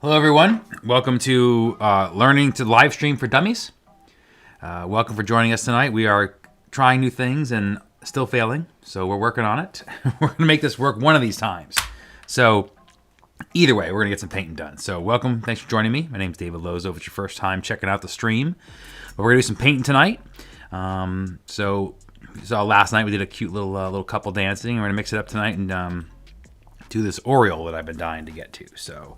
Hello, everyone. Welcome to Learning to Live Stream for Dummies. Welcome for joining us tonight. We are trying new things and still failing, so we're working on it. We're going to make this work one of these times. So either way, we're going to get some painting done. So welcome. Thanks for joining me. My name's David Lozeau. If it's your first time checking out the stream, but we're going to do some painting tonight. So you saw last night we did a cute little couple dancing. We're going to mix it up tonight and do this Oriole that I've been dying to get to. So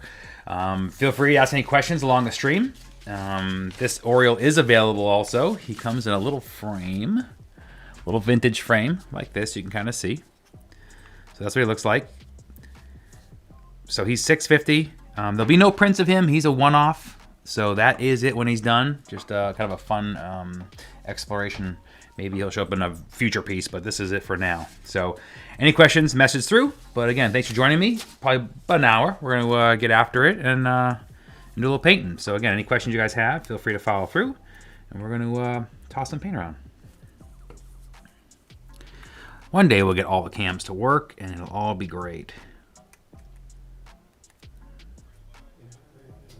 feel free to ask any questions along the stream. This Oriole is available also. He comes in a little frame, little vintage frame like this. You can kind of see. So that's what he looks like. So he's $6.50. There'll be no prints of him. He's a one-off. So that is it when he's done. Just kind of a fun exploration. Maybe he'll show up in a future piece, but this is it for now. So any questions, message through. But again, thanks for joining me. Probably about an hour. We're going to get after it and do a little painting. So again, any questions you guys have, feel free to follow through. And we're going to toss some paint around. One day we'll get all the cams to work and it'll all be great.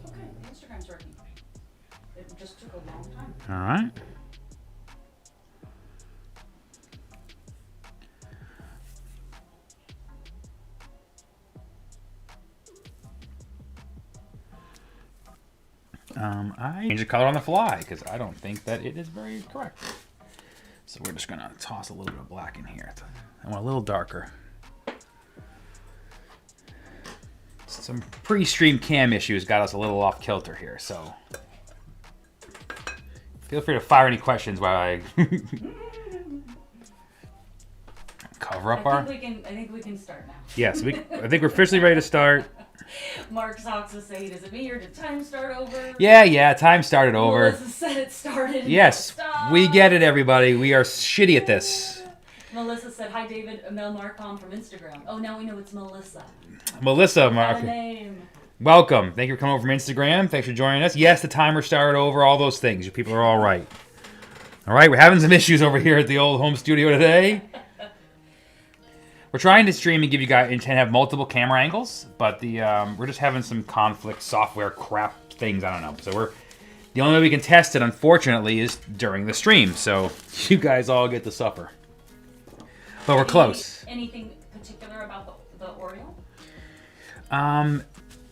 Okay, the Instagram's working. It just took a long time. All right. I changed the color on the fly because I don't think that it is very correct. So we're just gonna toss a little bit of black in here. I want a little darker. Some pre-stream cam issues got us a little off kilter here, so feel free to fire any questions while I cover up I think we can start now. Yes, I think we're officially ready to start. Mark Sox is saying, is it me or did time start over? Yeah, time started over. Melissa said it started. Yes, we get it, everybody. We are shitty at this. Melissa said, hi, David, Mel Marcom from Instagram. Oh, now we know it's Melissa. Melissa, What a name. welcome. Thank you for coming over from Instagram. Thanks for joining us. Yes, the timer started over, all those things. You people are all right. All right, we're having some issues over here at the old home studio today. We're trying to stream and give you guys and have multiple camera angles, but we're just having some conflict software crap things. I don't know. So the only way we can test it, unfortunately, is during the stream. So you guys all get to suffer. But we're close. Anything particular about the Oriole?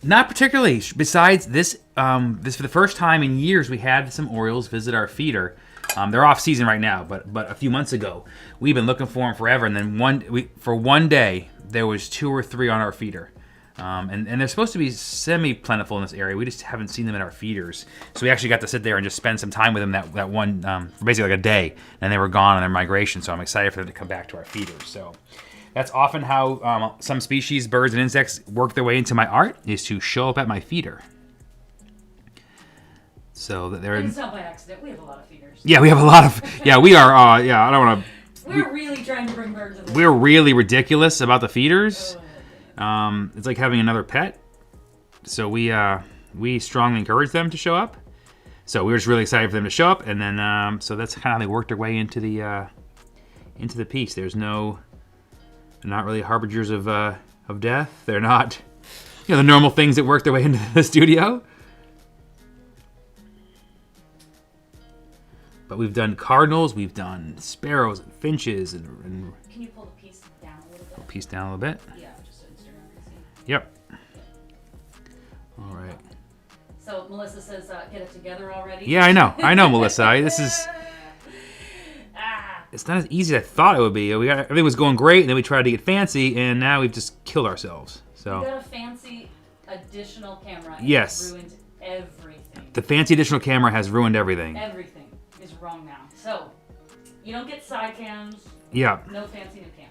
Not particularly. Besides this, this for the first time in years, we had some Orioles visit our feeder. They're off season right now, but a few months ago, we've been looking for them forever. And then for one day, there was 2 or 3 on our feeder. And they're supposed to be semi-plentiful in this area. We just haven't seen them in our feeders. So we actually got to sit there and just spend some time with them that one, for basically like a day. And they were gone on their migration. So I'm excited for them to come back to our feeders. So that's often how some species, birds and insects, work their way into my art, is to show up at my feeder. So that they're. It's not by accident. We have a lot of feeders. Yeah, we have a lot of. Yeah, we are. I don't want to. We're really trying to bring birds in. We're really ridiculous about the feeders. It's like having another pet. So we strongly encourage them to show up. So we were just really excited for them to show up, and then so that's kind of how they worked their way into the piece. They're not really harbingers of death. They're not, the normal things that work their way into the studio. But we've done cardinals, we've done sparrows and finches, and Can you pull the piece down a little bit? piece down a little bit. Yeah, just so Instagram can see. Yep. All right. So Melissa says, get it together already. Yeah, I know, Melissa. This is. It's not as easy as I thought it would be. Everything was going great, and then we tried to get fancy, and now we've just killed ourselves. So. You got a fancy additional camera. And yes. It's ruined everything. The fancy additional camera has ruined everything. Everything is wrong now. So you don't get side cams. Yeah. No fancy new cam.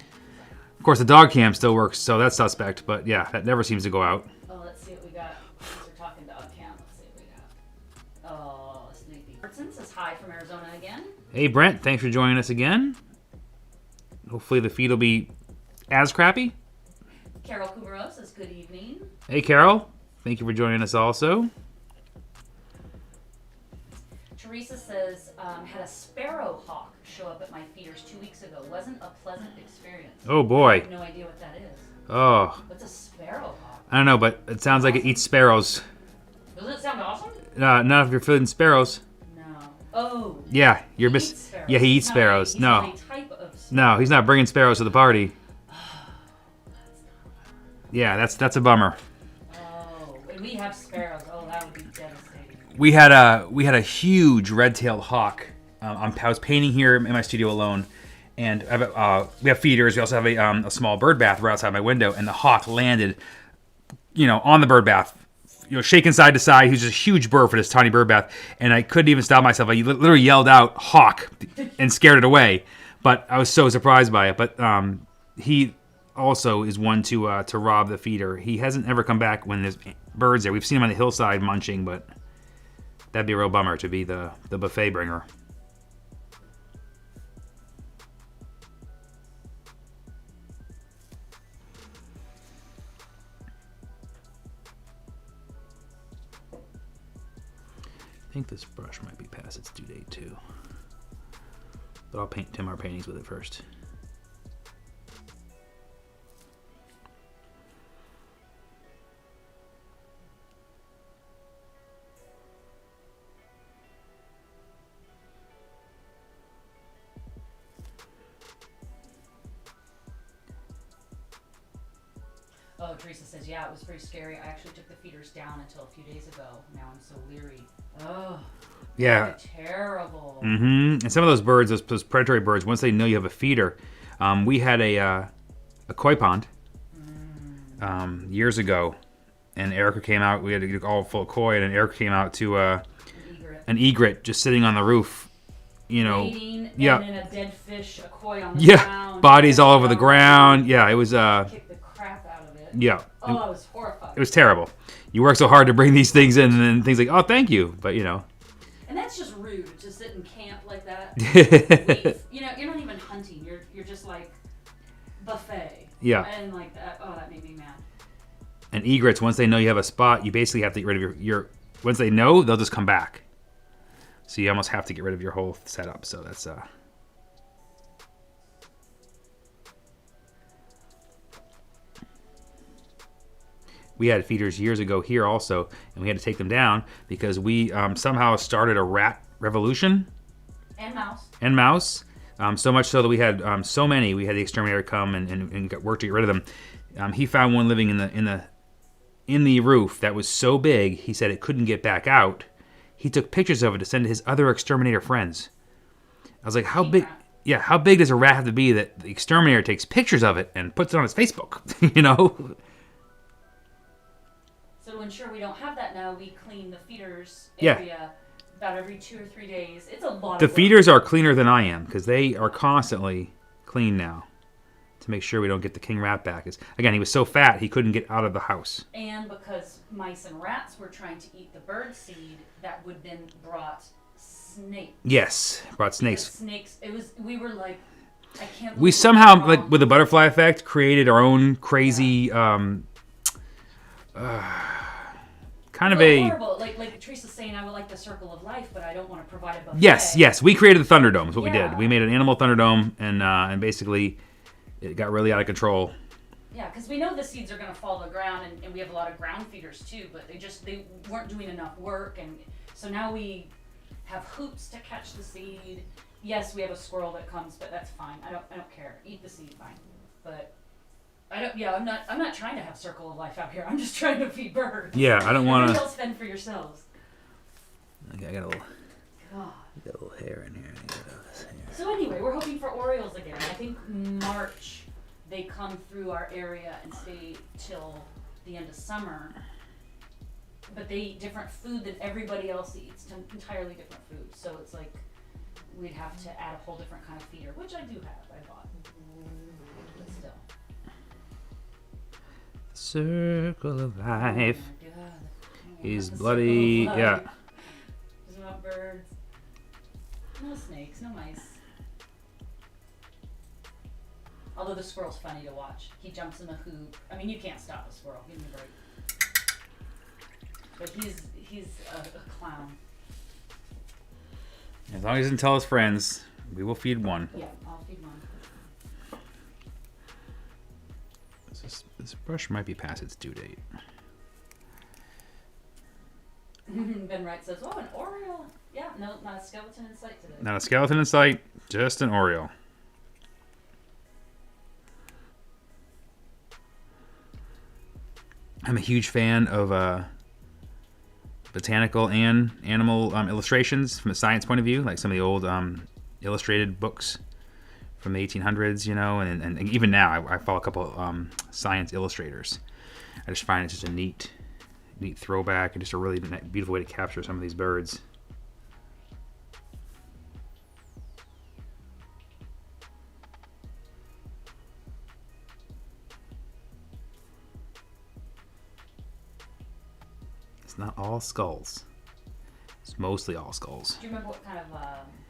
Of course, the dog cam still works, so that's suspect. But yeah, that never seems to go out. Oh, let's see what we got. Since we're talking dog cam, let's see what we got. Oh, sleepy. Martin says hi from Arizona again. Hey, Brent, thanks for joining us again. Hopefully the feed will be as crappy. Carol Kumaro says good evening. Hey, Carol. Thank you for joining us also. Teresa says, had a sparrowhawk show up at my feeders 2 weeks ago. Wasn't a pleasant experience. Oh, boy. I have no idea what that is. Oh. What's a sparrowhawk? I don't know, but it sounds like it eats sparrows. Does it sound awesome? Not if you're feeding sparrows. No. Oh. Yeah, He eats sparrows. Yeah, he eats sparrows. He's No. not a type of sparrow. No, he's not bringing sparrows to the party. Yeah, that's a bummer. Oh, and we have sparrows. Oh, that would be devastating. We had a huge red-tailed hawk. I was painting here in my studio alone, and we have feeders. We also have a small bird bath right outside my window, and the hawk landed, on the bird bath, shaking side to side. He was just a huge bird for this tiny bird bath, and I couldn't even stop myself. I literally yelled out "hawk" and scared it away. But I was so surprised by it. But he also is one to rob the feeder. He hasn't ever come back when there's birds there. We've seen him on the hillside munching, but that'd be a real bummer to be the buffet bringer. I think this brush might be past its due date too. But I'll paint 10 more paintings with it first. Oh, Teresa says, yeah, it was very scary. I actually took the feeders down until a few days ago. Now I'm so leery. Oh. Yeah. Terrible. Mm-hmm. And some of those birds, those predatory birds, once they know you have a feeder, we had a koi pond years ago, and Erica came out. We had it all full of koi, and Erica came out to an egret just sitting on the roof, Waiting, yeah, and then a dead fish, a koi on the ground. Bodies all over the ground. Yeah, it was kicked the crap out of it. Yeah. Oh, I was horrified. It was terrible. You work so hard to bring these things in, and then things like, oh, thank you, but And that's just rude to sit in camp like that. You're not even hunting. You're just like buffet. Yeah. And like that. Oh, that made me mad. And egrets, once they know you have a spot, you basically have to get rid of your. Once they know, they'll just come back. So you almost have to get rid of your whole setup. So that's We had feeders years ago here also, and we had to take them down because we somehow started a rat revolution. And mouse. And mouse. So much so that we had so many, we had the exterminator come and work to get rid of them. He found one living in the roof that was so big, he said it couldn't get back out. He took pictures of it to send to his other exterminator friends. I was like, how big? Yeah, how big does a rat have to be that the exterminator takes pictures of it and puts it on his Facebook? So to ensure we don't have that now, we clean the feeders area about every 2 or 3 days. It's a lot The of work. feeders are cleaner than I am because they are constantly clean now to make sure we don't get the king rat back. Again, he was so fat he couldn't get out of the house. And because mice and rats were trying to eat the bird seed, that would then brought snakes. Yes, brought snakes. Snakes. We were like, I can't. We somehow, like with the butterfly effect, created our own crazy, kind of a. Horrible. Like Teresa's saying, I would like the circle of life, but I don't want to provide a buffet. Yes. We created the Thunderdome. Is what we did. We made an animal Thunderdome, and basically, it got really out of control. Yeah, because we know the seeds are going to fall to the ground, and we have a lot of ground feeders too, but they weren't doing enough work, and so now we have hoops to catch the seed. Yes, we have a squirrel that comes, but that's fine. I don't care. Eat the seed, fine. But I don't. Yeah, I'm not trying to have circle of life out here. I'm just trying to feed birds. Yeah, I don't want to. Everybody else fend for yourselves. Okay, I got a little. God. Got a little hair in here. So anyway, we're hoping for Orioles again. I think March they come through our area and stay till the end of summer. But they eat different food than everybody else eats, entirely different food. So it's like we'd have to add a whole different kind of feeder, which I do have. I bought, but still. Circle of life. Oh my God. He's The bloody. circle of Yeah. life. Just want birds. No snakes, no mice. Although the squirrel's funny to watch. He jumps in the hoop. I mean, you can't stop a squirrel. Give me a break. But he's a clown. As long as he doesn't tell his friends, we will feed one. Yeah, I'll feed one. This brush might be past its due date. Ben Wright says, "Oh, an Oriole." Yeah, no, not a skeleton in sight today. Not a skeleton in sight, just an Oriole. I'm a huge fan of botanical and animal illustrations from a science point of view, like some of the old illustrated books from the 1800s, you know, and even now I follow a couple science illustrators. I just find it just a neat throwback and just a really beautiful way to capture some of these birds. It's not all skulls. It's mostly all skulls. Do you remember what kind of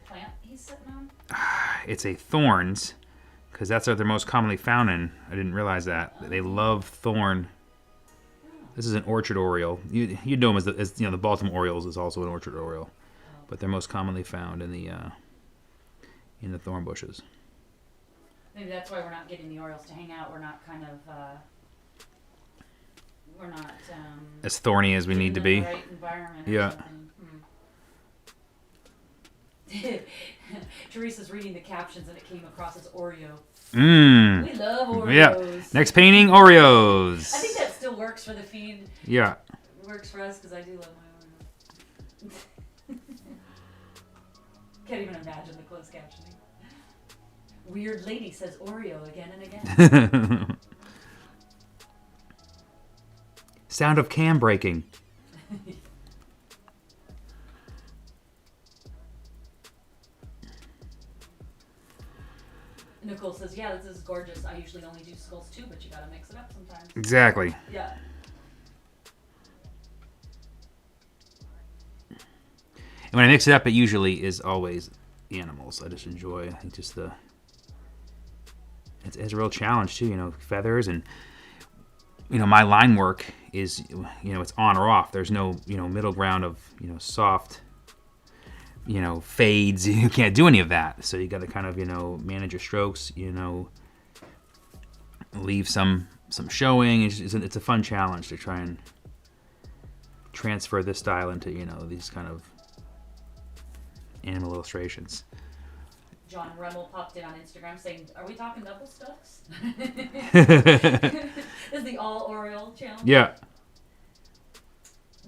plant he's sitting on? It's a thorns, because that's what they're most commonly found in. I didn't realize that. They love thorn. This is an orchard oriole. You know them as you know, the Baltimore Orioles is also an orchard oriole, but they're most commonly found in the thorn bushes. Maybe that's why we're not getting the Orioles to hang out. We're not kind of we're not as thorny as we need to be. In the right environment. Yeah. Teresa's reading the captions and it came across as Oreo. Mmm. We love Oreos. Yeah. Next painting, Oreos. I think that still works for the feed. Yeah. It works for us because I do love my Oreos. Can't even imagine the closed captioning. Weird lady says Oreo again and again. Sound of cam breaking. Nicole says, "Yeah, this is gorgeous. I usually only do skulls too, but you gotta mix it up sometimes." Exactly. Yeah. And when I mix it up, it usually is always animals. I just enjoy, I think, just it's a real challenge too, you know, feathers and, you know, my line work is, you know, it's on or off. There's no, you know, middle ground of, you know, soft, you know, fades. You can't do any of that. So you got to kind of, you know, manage your strokes, you know, leave some showing. It's a fun challenge to try and transfer this style into, you know, these kind of animal illustrations. John Remmel popped in on Instagram saying, "Are we talking double stuffs?" This is the all Oriole challenge. Yeah.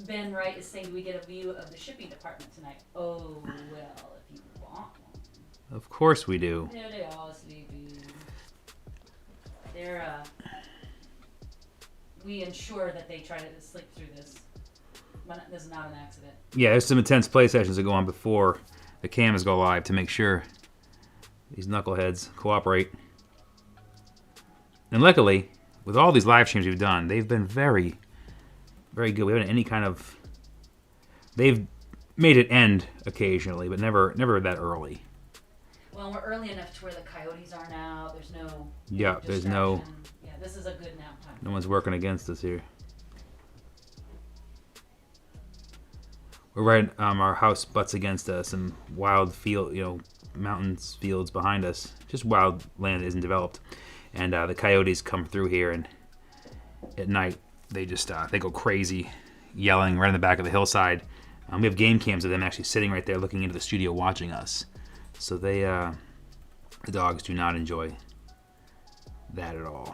Ben Wright is saying, "Do we get a view of the shipping department tonight?" Oh, well, if you want one. Of course we do. Yeah, they all sleepy. They're, we ensure that they try to sleep through this. But this is not an accident. Yeah, there's some intense play sessions that go on before the cameras go live to make sure these knuckleheads cooperate. And luckily, with all these live streams we've done, they've been very, very good. We haven't had any kind of... They've made it end occasionally, but never that early. Well, we're early enough to where the coyotes aren't out. There's no... Yeah, there's no... Yeah, this is a good nap time. No one's working against us here. We're right, our house butts against some wild field, you know, mountains, fields behind us. Just wild land that isn't developed. And the coyotes come through here, and at night they just they go crazy, yelling right in the back of the hillside. We have game cams of them actually sitting right there looking into the studio watching us. So they, the dogs do not enjoy that at all.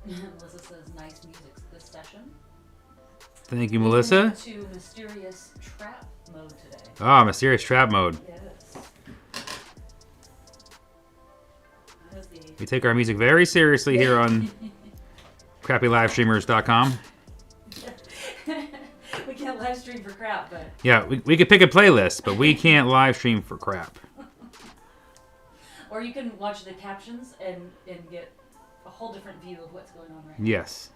Melissa says, nice music this session. Thank you, Melissa. To mysterious trap mode today. Ah, mysterious trap mode. Yes. We take our music very seriously here on crappylivestreamers.com. We can't live stream for crap, but... Yeah, we could pick a playlist, but we can't live stream for crap. Or you can watch the captions and get a whole different view of what's going on right now. Yes.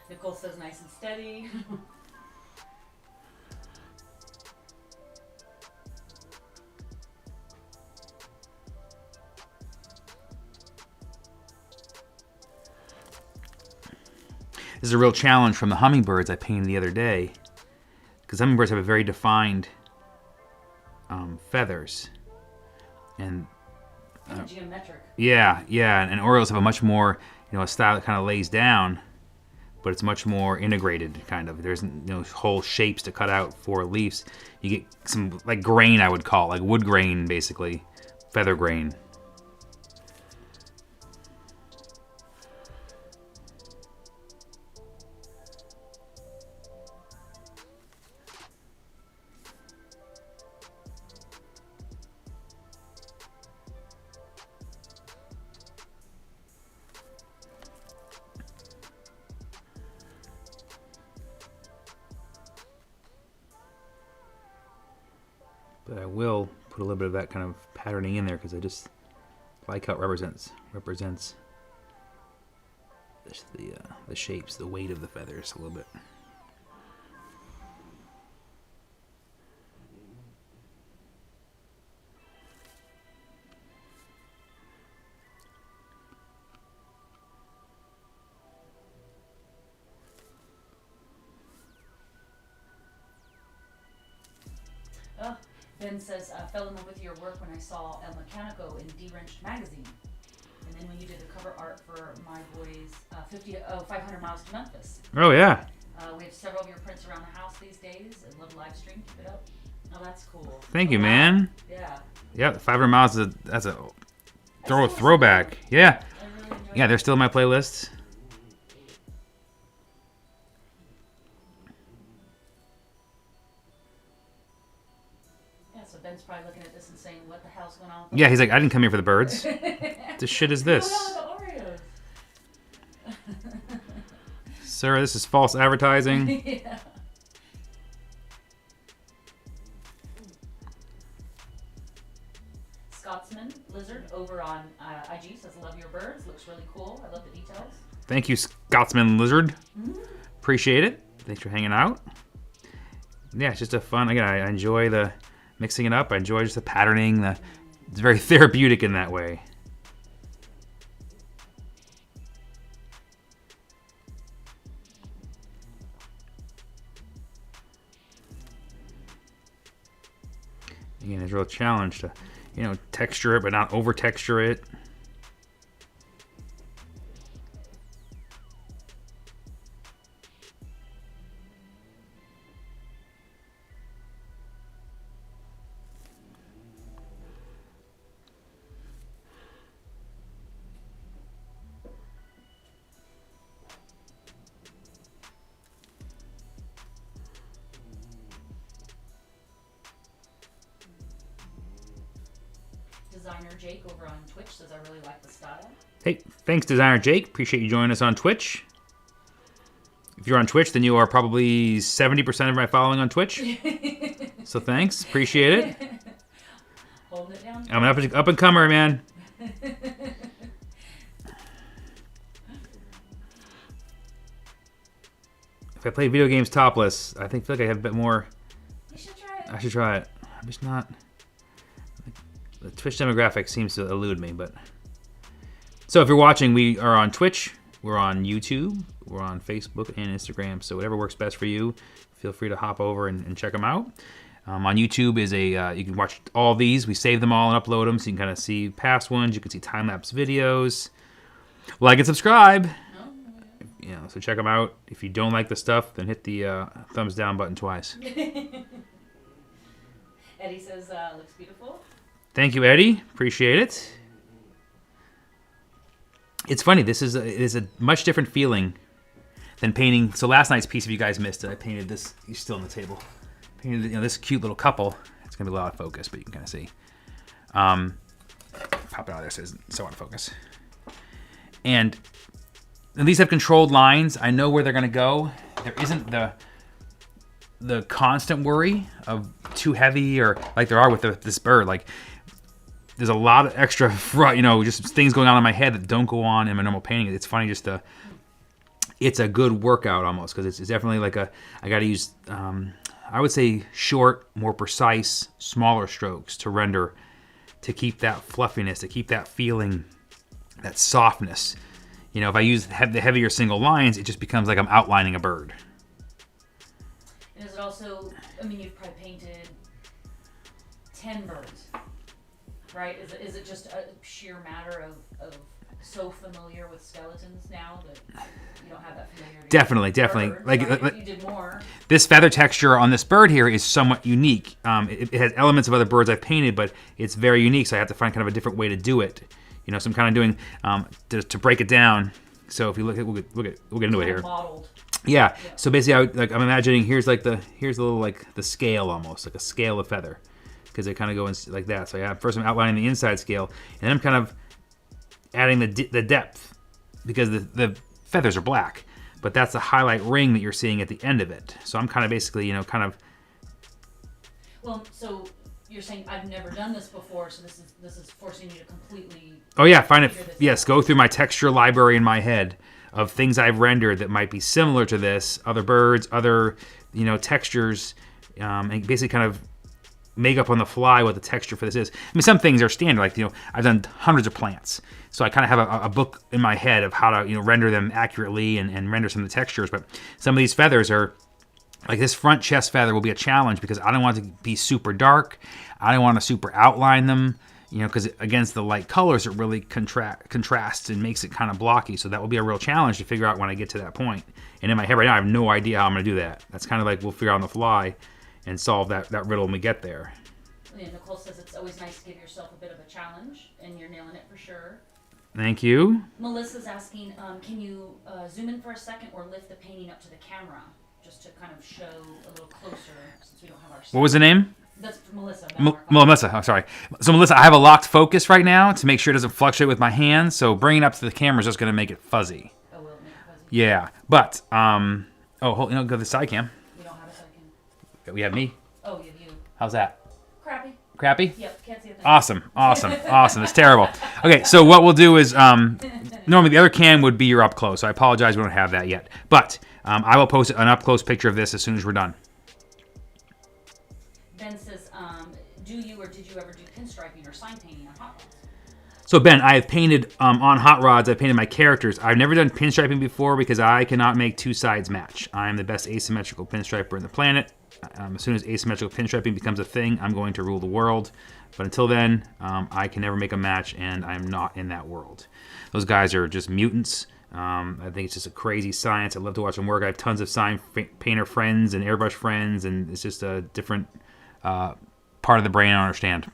Nicole says nice and steady. This is a real challenge from the hummingbirds I painted the other day. Because hummingbirds have a very defined feathers. And geometric. yeah, and Orioles have a much more, a style that kind of lays down, but it's much more integrated, kind of. There's whole shapes to cut out for leaves. You get some, like grain, I would call it, like wood grain, basically, feather grain. But I will put a little bit of that kind of patterning in there because I just like how it represents the shapes, the weight of the feathers a little bit. Oh, Ben says, fell in love with your work when I saw El Mecanico in D-Wrenched magazine. And then when you did the cover art for My Boy's 500 Miles to Memphis. Oh, yeah. We have several of your prints around the house these days and love live stream. Keep it up. Oh, that's cool. Thank you, man. Yeah. Yeah, 500 Miles that's a throwback. Yeah. I really enjoyed Yeah, they're still in my playlists. Yeah, so Ben's probably looking at this and saying, what the hell's going on with Yeah, he's like, I didn't come here for the birds. The shit is this? What's going on with the Oreos? Sir, this is false advertising. Yeah. Scotsman Lizard over on IG says, love your birds. Looks really cool. I love the details. Thank you, Scotsman Lizard. Appreciate it. Thanks for hanging out. Yeah, it's just a fun, again, I enjoy the mixing it up. I enjoy just the patterning. It's very therapeutic in that way. Again, it's a real challenge to, texture it, but not over texture it. Designer Jake over on Twitch says, I really like the style. Hey, thanks, Designer Jake. Appreciate you joining us on Twitch. If you're on Twitch, then you are probably 70% of my following on Twitch. So thanks. Appreciate it. Holding it down. I'm an up and comer, man. If I play video games topless, I feel like I have a bit more. You should try it. I should try it. I'm just not. The Twitch demographic seems to elude me, but. So if you're watching, we are on Twitch, we're on YouTube, we're on Facebook and Instagram. So whatever works best for you, feel free to hop over and check them out. On YouTube is you can watch all these. We save them all and upload them, so you can kind of see past ones. You can see time-lapse videos. Like and subscribe. So check them out. If you don't like the stuff, then hit the thumbs down button twice. Eddie says, looks beautiful. Thank you, Eddie. Appreciate it. It's funny. It is a much different feeling than painting. So last night's piece, if you guys missed it, I painted this. You're still on the table. Painted this cute little couple. It's gonna be a lot of focus, but you can kind of see. Pop it out of there so it's so out of focus. And these have controlled lines. I know where they're gonna go. There isn't the constant worry of too heavy or like there are with this bird. Like there's a lot of extra, just things going on in my head that don't go on in my normal painting. It's funny it's a good workout almost because it's definitely like I got to use, I would say short, more precise, smaller strokes to render, to keep that fluffiness, to keep that feeling, that softness. If I use the heavier single lines, it just becomes like I'm outlining a bird. And is it also, you've probably painted 10 birds, right? Is it just a sheer matter of so familiar with skeletons now that you don't have that familiarity? Definitely. Birds, like right? If you did more. This feather texture on this bird here is somewhat unique. It has elements of other birds I've painted, but it's very unique, so I have to find kind of a different way to do it. So I'm kind of doing to break it down. So if you we'll get into it here. Modeled. Yeah. So basically, I'm imagining here's a little like the scale almost like a scale of feather, because they kind of go in like that. So I'm outlining the inside scale, and then I'm kind of adding the depth, because the feathers are black, but that's the highlight ring that you're seeing at the end of it. So I'm kind of basically Well, so you're saying I've never done this before, so this is forcing you to completely. Oh yeah, find it. Yes, go through my texture library in my head of things I've rendered that might be similar to this, other birds, other textures, and basically kind of make up on the fly what the texture for this is. Some things are standard, like I've done hundreds of plants, so I kind of have a book in my head of how to render them accurately and render some of the textures. But some of these feathers are. Like this front chest feather will be a challenge because I don't want it to be super dark. I don't want to super outline them, because against the light colors, it really contrasts and makes it kind of blocky. So that will be a real challenge to figure out when I get to that point. And in my head right now, I have no idea how I'm going to do that. That's kind of like we'll figure out on the fly and solve that riddle when we get there. Yeah, Nicole says it's always nice to give yourself a bit of a challenge, and you're nailing it for sure. Thank you. Melissa's asking, can you zoom in for a second or lift the painting up to the camera? Just to kind of show a little closer, since we don't have our. What was the name? That's Melissa. Melissa, I'm sorry. So Melissa, I have a locked focus right now to make sure it doesn't fluctuate with my hands. So bringing it up to the camera is just going to make it fuzzy. Oh, will it make it fuzzy? Yeah, but go to the side cam. We don't have a side cam. We have me. Oh, you have you. How's that? Crappy. Crappy? Yep, can't see a thing. Awesome. It's terrible. Okay, so what we'll do is normally the other cam would be your up close. So I apologize, we don't have that yet, but. I will post an up-close picture of this as soon as we're done. Ben says, do you or did you ever do pinstriping or sign painting on hot rods? So Ben, I have painted on hot rods. I've painted my characters. I've never done pinstriping before because I cannot make two sides match. I am the best asymmetrical pinstriper in the planet. As soon as asymmetrical pinstriping becomes a thing, I'm going to rule the world. But until then, I can never make a match, and I'm not in that world. Those guys are just mutants. I think it's just a crazy science. I love to watch them work. I have tons of sign painter friends and airbrush friends, and it's just a different part of the brain I don't understand.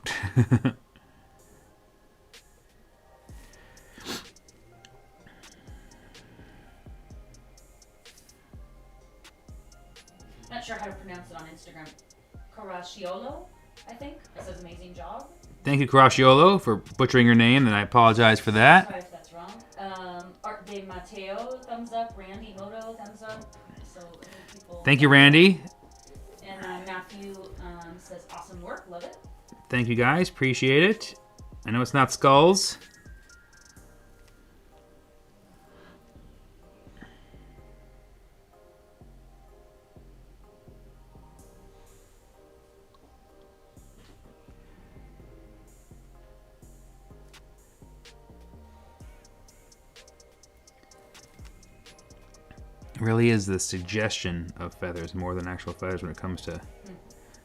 Not sure how to pronounce it on Instagram. Caracciolo, I think. It says amazing job. Thank you, Caracciolo, for butchering your name, and I apologize for that. Sorry if that's wrong. Art de Mateo, thumbs up. Randy Moto, thumbs up. So people. Thank you, Randy. And Matthew says awesome work, love it. Thank you, guys. Appreciate it. I know it's not skulls. It really is the suggestion of feathers more than actual feathers when it comes to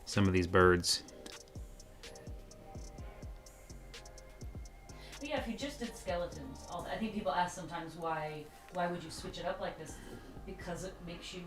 some of these birds. But yeah, if you just did skeletons, I think people ask sometimes why would you switch it up like this? Because it makes you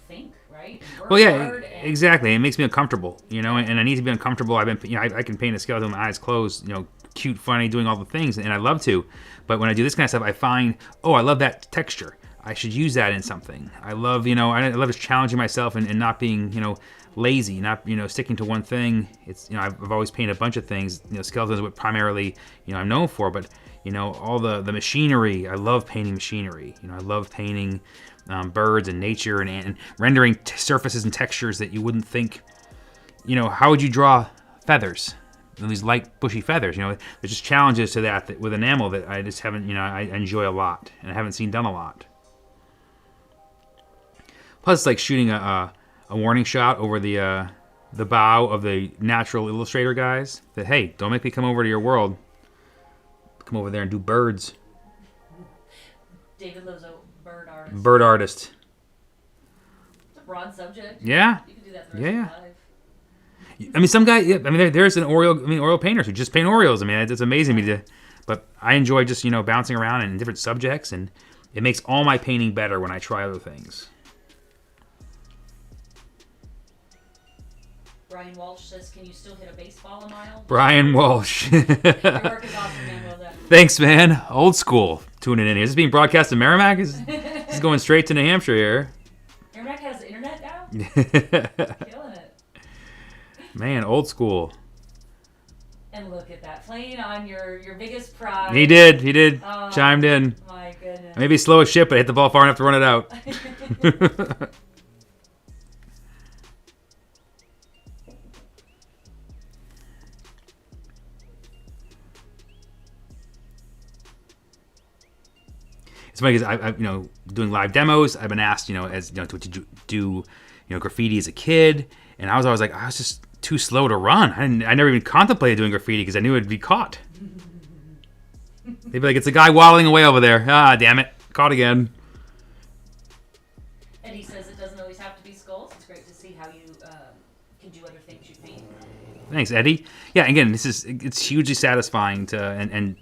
think, right? And work Well, yeah, hard and exactly. It makes me uncomfortable, and I need to be uncomfortable. I've been, I can paint a skeleton with my eyes closed, cute, funny, doing all the things, and I love to. But when I do this kind of stuff, I find, I love that texture. I should use that in something. I love, I love just challenging myself and not being, lazy, not, sticking to one thing. It's, I've always painted a bunch of things. Skeletons are what primarily, I'm known for, but, all the machinery. I love painting machinery. I love painting birds and nature and rendering surfaces and textures that you wouldn't think, how would you draw feathers? These light bushy feathers, there's just challenges to that with enamel that I just haven't, I enjoy a lot and I haven't seen done a lot. Plus, it's like shooting a warning shot over the bow of the natural illustrator guys that, hey, don't make me come over to your world. Come over there and do birds. David Lozeau, bird artist. Bird artist. It's a broad subject. Yeah. You can do that for the rest of your life. I mean, some guy. Yeah, I mean, there's an Oriole painters who just paint Orioles. I mean, it's amazing to me but I enjoy just bouncing around in different subjects, and it makes all my painting better when I try other things. Brian Walsh says, "Can you still hit a baseball a mile?" Brian Walsh. Your work is awesome, man. Well done. Thanks, man. Old school tuning in here. Is this being broadcast in Merrimack? Is going straight to New Hampshire here. Merrimack has the internet now. Killing it. Man, old school. And look at that, playing on your biggest pride. He did. Oh, chimed in. My goodness. Maybe slow as shit, but I hit the ball far enough to run it out. It's funny because I doing live demos. I've been asked, to do, graffiti as a kid, and I was always like, I was just too slow to run. I never even contemplated doing graffiti because I knew it'd be caught. They'd be like, it's a guy waddling away over there. Ah, damn it, caught again. Eddie says it doesn't always have to be skulls. It's great to see how you can do other things you paint. Thanks, Eddie. Yeah, again, it's hugely satisfying to and.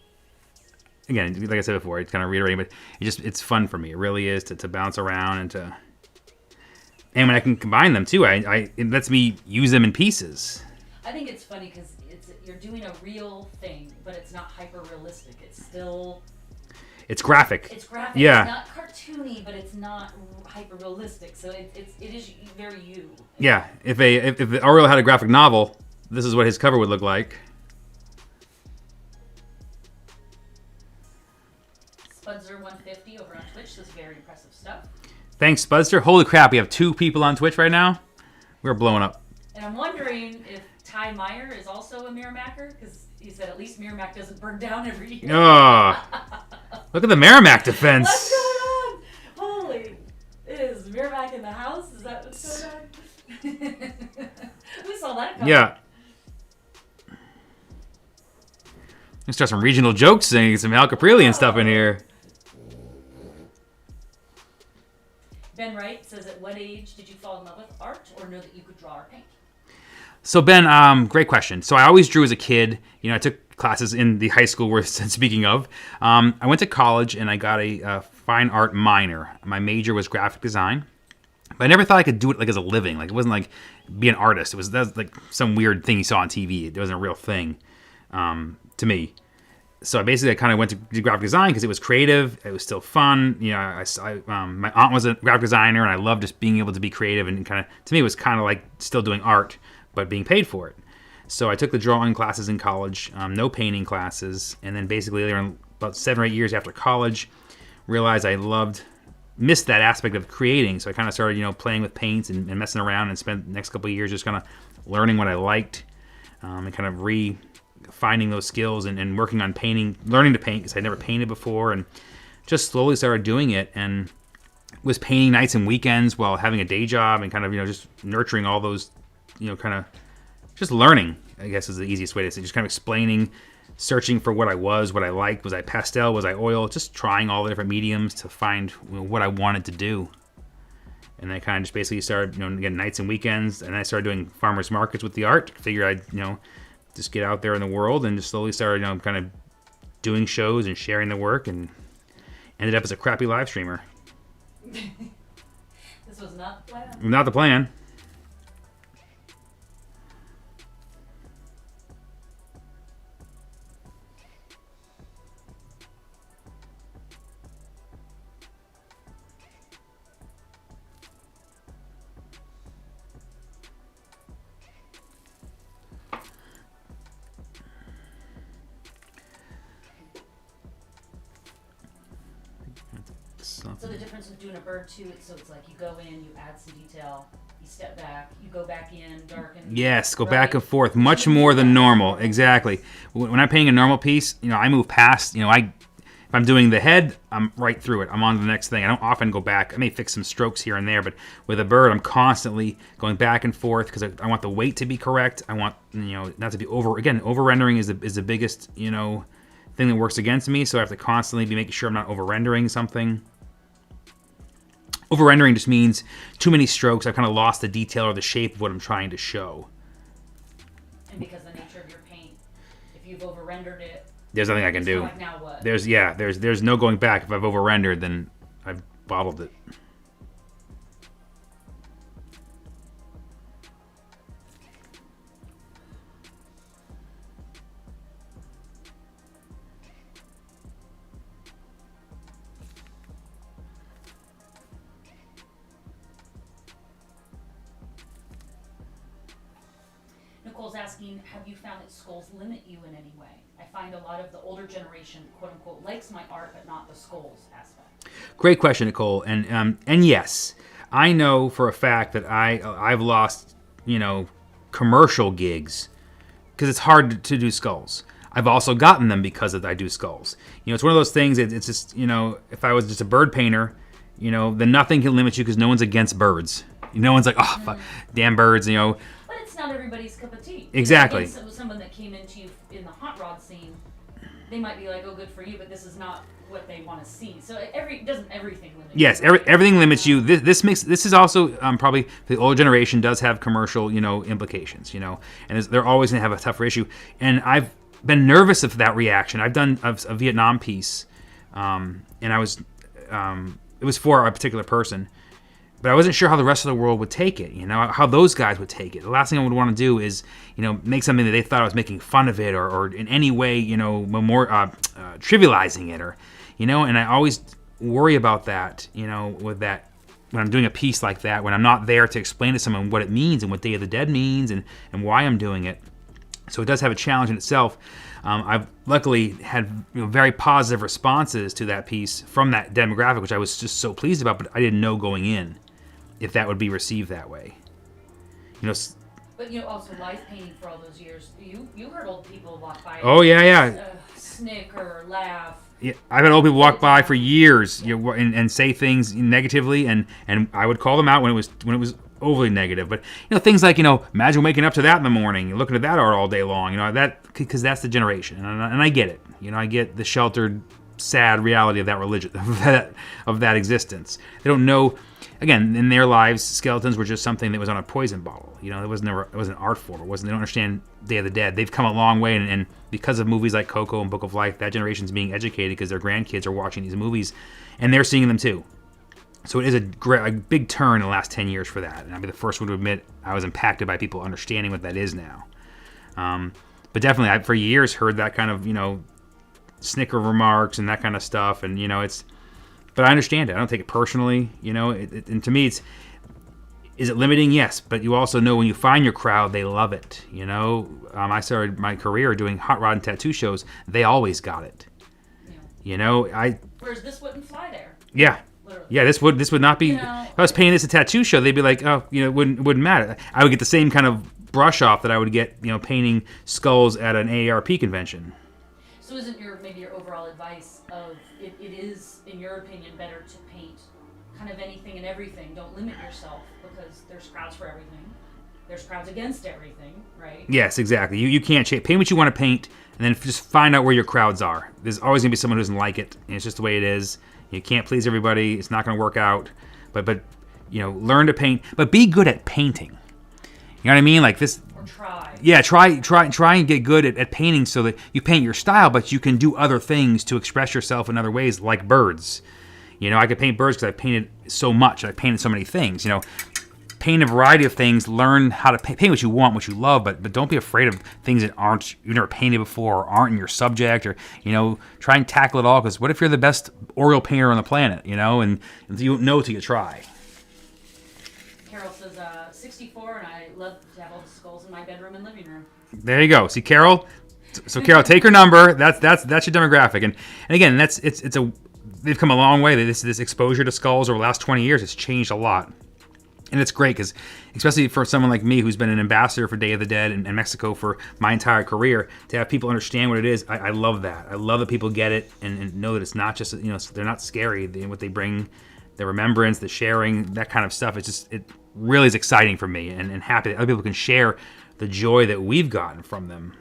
Again, like I said before, it's kind of reiterating, but it's fun for me. It really is to bounce around and when I can combine them too, it lets me use them in pieces. I think it's funny because you're doing a real thing, but it's not hyper realistic. It's graphic. It's graphic. Yeah. It's not cartoony, but it's not hyper realistic. So it is very you. Yeah. If Oriole had a graphic novel, this is what his cover would look like. Spudzer 150 over on Twitch says very impressive stuff. Thanks, Spudster. Holy crap, we have 2 people on Twitch right now. We're blowing up. And I'm wondering if Ty Meyer is also a Merrimacker, because he said at least Merrimack doesn't burn down every year. Oh, look at the Merrimack defense. What's going on? Holy, is Merrimack in the house? Is that what's going on? Who saw that coming? Yeah. Let's start some regional jokes, saying some Al Caprillian stuff in here. Ben Wright says, at what age did you fall in love with art or know that you could draw or paint? So Ben, great question. So I always drew as a kid. I took classes in the high school we're speaking of. I went to college and I got a fine art minor. My major was graphic design. But I never thought I could do it like as a living. Like it wasn't like be an artist. That was like some weird thing you saw on TV. It wasn't a real thing to me. So I kind of went to do graphic design because it was creative. It was still fun. My aunt was a graphic designer, and I loved just being able to be creative. And kind of, to me, it was kind of like still doing art, but being paid for it. So I took the drawing classes in college, no painting classes, and then basically later on, about 7 or 8 years after college, realized I missed that aspect of creating. So I kind of started, playing with paints and messing around, and spent the next couple of years just kind of learning what I liked, and kind of finding those skills and working on painting, learning to paint because I'd never painted before, and just slowly started doing it, and was painting nights and weekends while having a day job, and kind of just nurturing all those, kind of just learning, I guess is the easiest way to say, just kind of explaining, searching for what I liked. Was I pastel? Was I oil? Just trying all the different mediums to find what I wanted to do. And I kind of just basically started, again, nights and weekends, and I started doing farmers markets with the art. Figured I'd, just get out there in the world, and just slowly started, kind of doing shows and sharing the work, and ended up as a crappy live streamer. This was not the plan. Not the plan. So the difference with doing a bird too, so it's like you go in, you add some detail, you step back, you go back in, darken. Yes, go back and forth, much more than normal. Exactly. When I'm painting a normal piece, I move past. If I'm doing the head, I'm right through it. I'm on to the next thing. I don't often go back. I may fix some strokes here and there, but with a bird, I'm constantly going back and forth because I want the weight to be correct. I want not to be over. Again, over rendering is the biggest thing that works against me. So I have to constantly be making sure I'm not over rendering something. Over-rendering just means too many strokes. I've kind of lost the detail or the shape of what I'm trying to show. And because of the nature of your paint, if you've over-rendered it, there's nothing I can do. Like now what? There's no going back. If I've over-rendered, then I've bottled it. Nicole's asking, have you found that skulls limit you in any way? I find a lot of the older generation, quote unquote, likes my art, but not the skulls aspect. Great question, Nicole. And yes, I know for a fact that I've lost, commercial gigs because it's hard to do skulls. I've also gotten them because I do skulls. It's one of those things. It's just, if I was just a bird painter, then nothing can limit you because no one's against birds. No one's like, oh, fuck, damn birds, But it's not everybody's cup of tea. Exactly. Someone that came into you in the hot rod scene, they might be like, oh, good for you, but this is not what they want to see. So doesn't everything limit you? Yes, everything limits you. This is also probably the older generation does have commercial, implications, and they're always going to have a tougher issue. And I've been nervous of that reaction. I've done a Vietnam piece, and I was, it was for a particular person. But I wasn't sure how the rest of the world would take it, how those guys would take it. The last thing I would want to do is, make something that they thought I was making fun of it or in any way, more trivializing it or, and I always worry about that, with that, when I'm doing a piece like that, when I'm not there to explain to someone what it means and what Day of the Dead means and why I'm doing it. So it does have a challenge in itself. I've luckily had very positive responses to that piece from that demographic, which I was just so pleased about, but I didn't know going in if that would be received that way. But also live painting for all those years, you heard old people walk by. Oh yeah. Snicker, laugh. Yeah, I've had old people walk by for years, and say things negatively, and I would call them out when it was overly negative. But things like imagine waking up to that in the morning, you're looking at that art all day long, that because that's the generation, and I get it. I get the sheltered, sad reality of that religion, of that existence. They don't know. Again, in their lives, skeletons were just something that was on a poison bottle. It wasn't an art form. They don't understand Day of the Dead. They've come a long way, and because of movies like Coco and Book of Life, that generation's being educated because their grandkids are watching these movies, and they're seeing them too. So it is a big turn in the last 10 years for that, and I'll be the first one to admit I was impacted by people understanding what that is now. But definitely, I for years heard that kind of snicker remarks and that kind of stuff, and it's. But I understand it. I don't take it personally, and to me, is it limiting? Yes, but you also know when you find your crowd, they love it. I started my career doing hot rod and tattoo shows. They always got it. Yeah. Whereas this wouldn't fly there. Yeah. Literally. Yeah, this would not be. If I was painting this a tattoo show, they'd be like, oh, it wouldn't matter. I would get the same kind of brush off that I would get, painting skulls at an AARP convention. So isn't maybe your overall advice of it is, in your opinion, better to paint kind of anything and everything? Don't limit yourself because there's crowds for everything. There's crowds against everything, right? Yes, exactly. You can't paint what you want to paint and then just find out where your crowds are. There's always going to be someone who doesn't like it, and it's just the way it is. You can't please everybody. It's not going to work out. But learn to paint. But be good at painting. You know what I mean? Like this. Or try. Yeah, try and get good at painting so that you paint your style, but you can do other things to express yourself in other ways, like birds. I could paint birds because I painted so much. I painted so many things. Paint a variety of things. Learn how to paint what you want, what you love, but don't be afraid of things that you've never painted before or aren't in your subject, or try and tackle it all. Because what if you're the best Oriole painter on the planet? And you don't know till you try. Carol says 64, and I love to have all the skulls in my bedroom and living room. There you go. See, Carol. So Carol, take her number. That's your demographic, and again, they've come a long way. This exposure to skulls over the last 20 years has changed a lot. And it's great because, especially for someone like me who's been an ambassador for Day of the Dead in Mexico for my entire career, to have people understand what it is, I love that. I love that people get it and know that it's not just, they're not scary. What they bring, the remembrance, the sharing, that kind of stuff, it really is exciting for me and happy that other people can share the joy that we've gotten from them.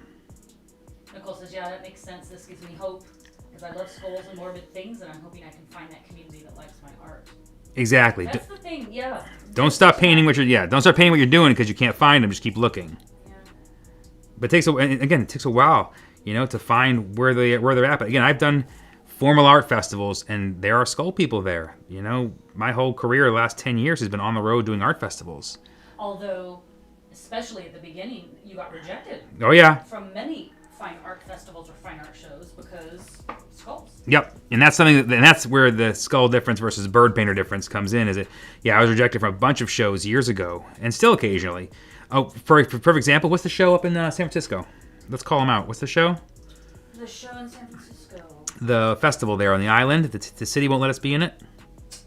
Nicole says, yeah, that makes sense. This gives me hope because I love skulls and morbid things, and I'm hoping I can find that community that likes my art. Exactly. That's the thing, yeah. Don't stop painting what you're doing because you can't find them. Just keep looking. Yeah. But it takes a while, to find where they're at. But again, I've done formal art festivals, and there are skull people there. My whole career, the last 10 years, has been on the road doing art festivals. Although, especially at the beginning, you got rejected. Oh yeah. From many fine art festivals or fine art shows because skulls. Yep, and that's where the skull difference versus bird painter difference comes in. I was rejected from a bunch of shows years ago, and still occasionally. Oh, for perfect example, what's the show up in San Francisco? Let's call them out. What's the show? The show in San Francisco. The festival there on the island. The city won't let us be in it.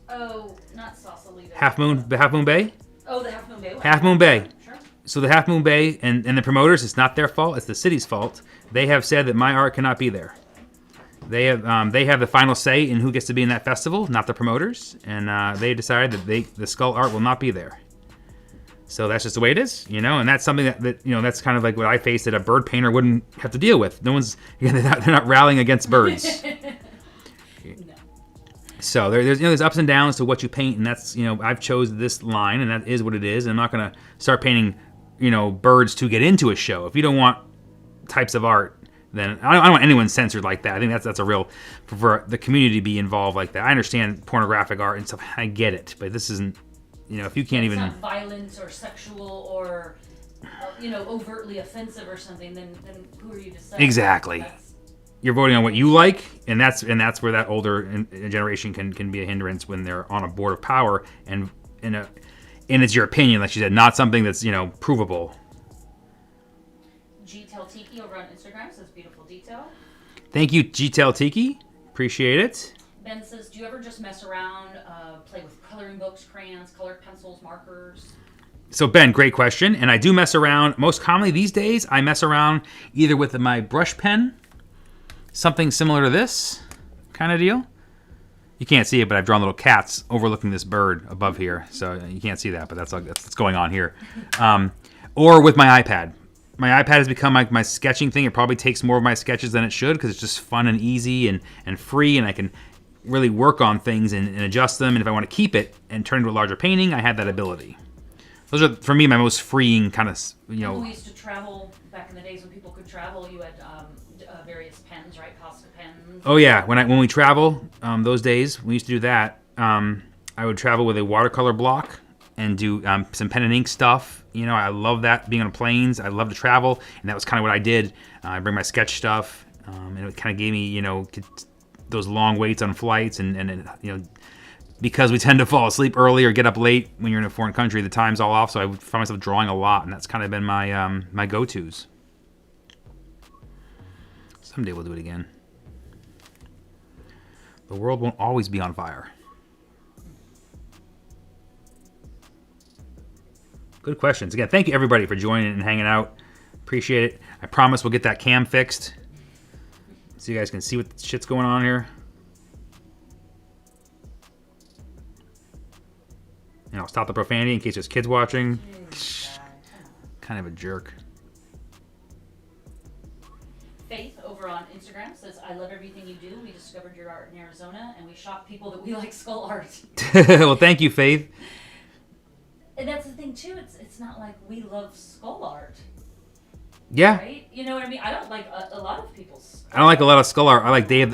Oh, not Sausalito. The Half Moon Bay. Oh, the Half Moon Bay. Half Moon Bay. Sure. So the Half Moon Bay and the promoters, it's not their fault. It's the city's fault. They have said that my art cannot be there. They have the final say in who gets to be in that festival, not the promoters, and they decided that the skull art will not be there. So that's just the way it is, and that's something that that's kind of like what I face that a bird painter wouldn't have to deal with. They're not rallying against birds. No. So there's ups and downs to what you paint, and that's I've chosen this line, and that is what it is. And I'm not gonna start painting birds to get into a show. If you don't want types of art, then I don't want anyone censored like that. I think that's a real, for the community to be involved like that. I understand pornographic art and stuff. I get it, but this isn't. If you can't it's even not violent or sexual or overtly offensive or something, then who are you to say? Exactly. You're voting on what you like, and that's where that older generation can be a hindrance when they're on a board of power, and it's your opinion, like you said, not something that's provable. G-Tel Tiki over on Instagram says beautiful detail. Thank you, G-Tel Tiki. Appreciate it. Ben says, do you ever just mess around, play with coloring books, crayons, colored pencils, markers? So Ben, great question. And I do mess around. Most commonly these days, I mess around either with my brush pen, something similar to this kind of deal. You can't see it, but I've drawn little cats overlooking this bird above here. So you can't see that, but that's what's going on here. Or with my iPad. My iPad has become my sketching thing. It probably takes more of my sketches than it should because it's just fun and easy and free, and I can really work on things and adjust them. And if I want to keep it and turn it into a larger painting, I have that ability. Those are, for me, my most freeing kind of, When we used to travel back in the days when people could travel, you had various pens, right? Posca pens. Oh yeah, when we travel, those days we used to do that. I would travel with a watercolor block and do some pen and ink stuff. I love that, being on planes. I love to travel, and that was kind of what I did. I bring my sketch stuff, and it kind of gave me, those long waits on flights, and because we tend to fall asleep early or get up late when you're in a foreign country, the time's all off. So I would find myself drawing a lot, and that's kind of been my go-tos. Someday we'll do it again. The world won't always be on fire. Good questions. Again, thank you everybody for joining and hanging out. Appreciate it. I promise we'll get that cam fixed so you guys can see what shit's going on here. And I'll stop the profanity in case there's kids watching. Kind of a jerk. Faith over on Instagram says, I love everything you do. We discovered your art in Arizona, and we shock people that we like skull art. Well, thank you, Faith. And that's the thing, too. It's not like we love skull art. Yeah. Right? You know what I mean? I don't like a lot of people's. I don't like a lot of skull art. I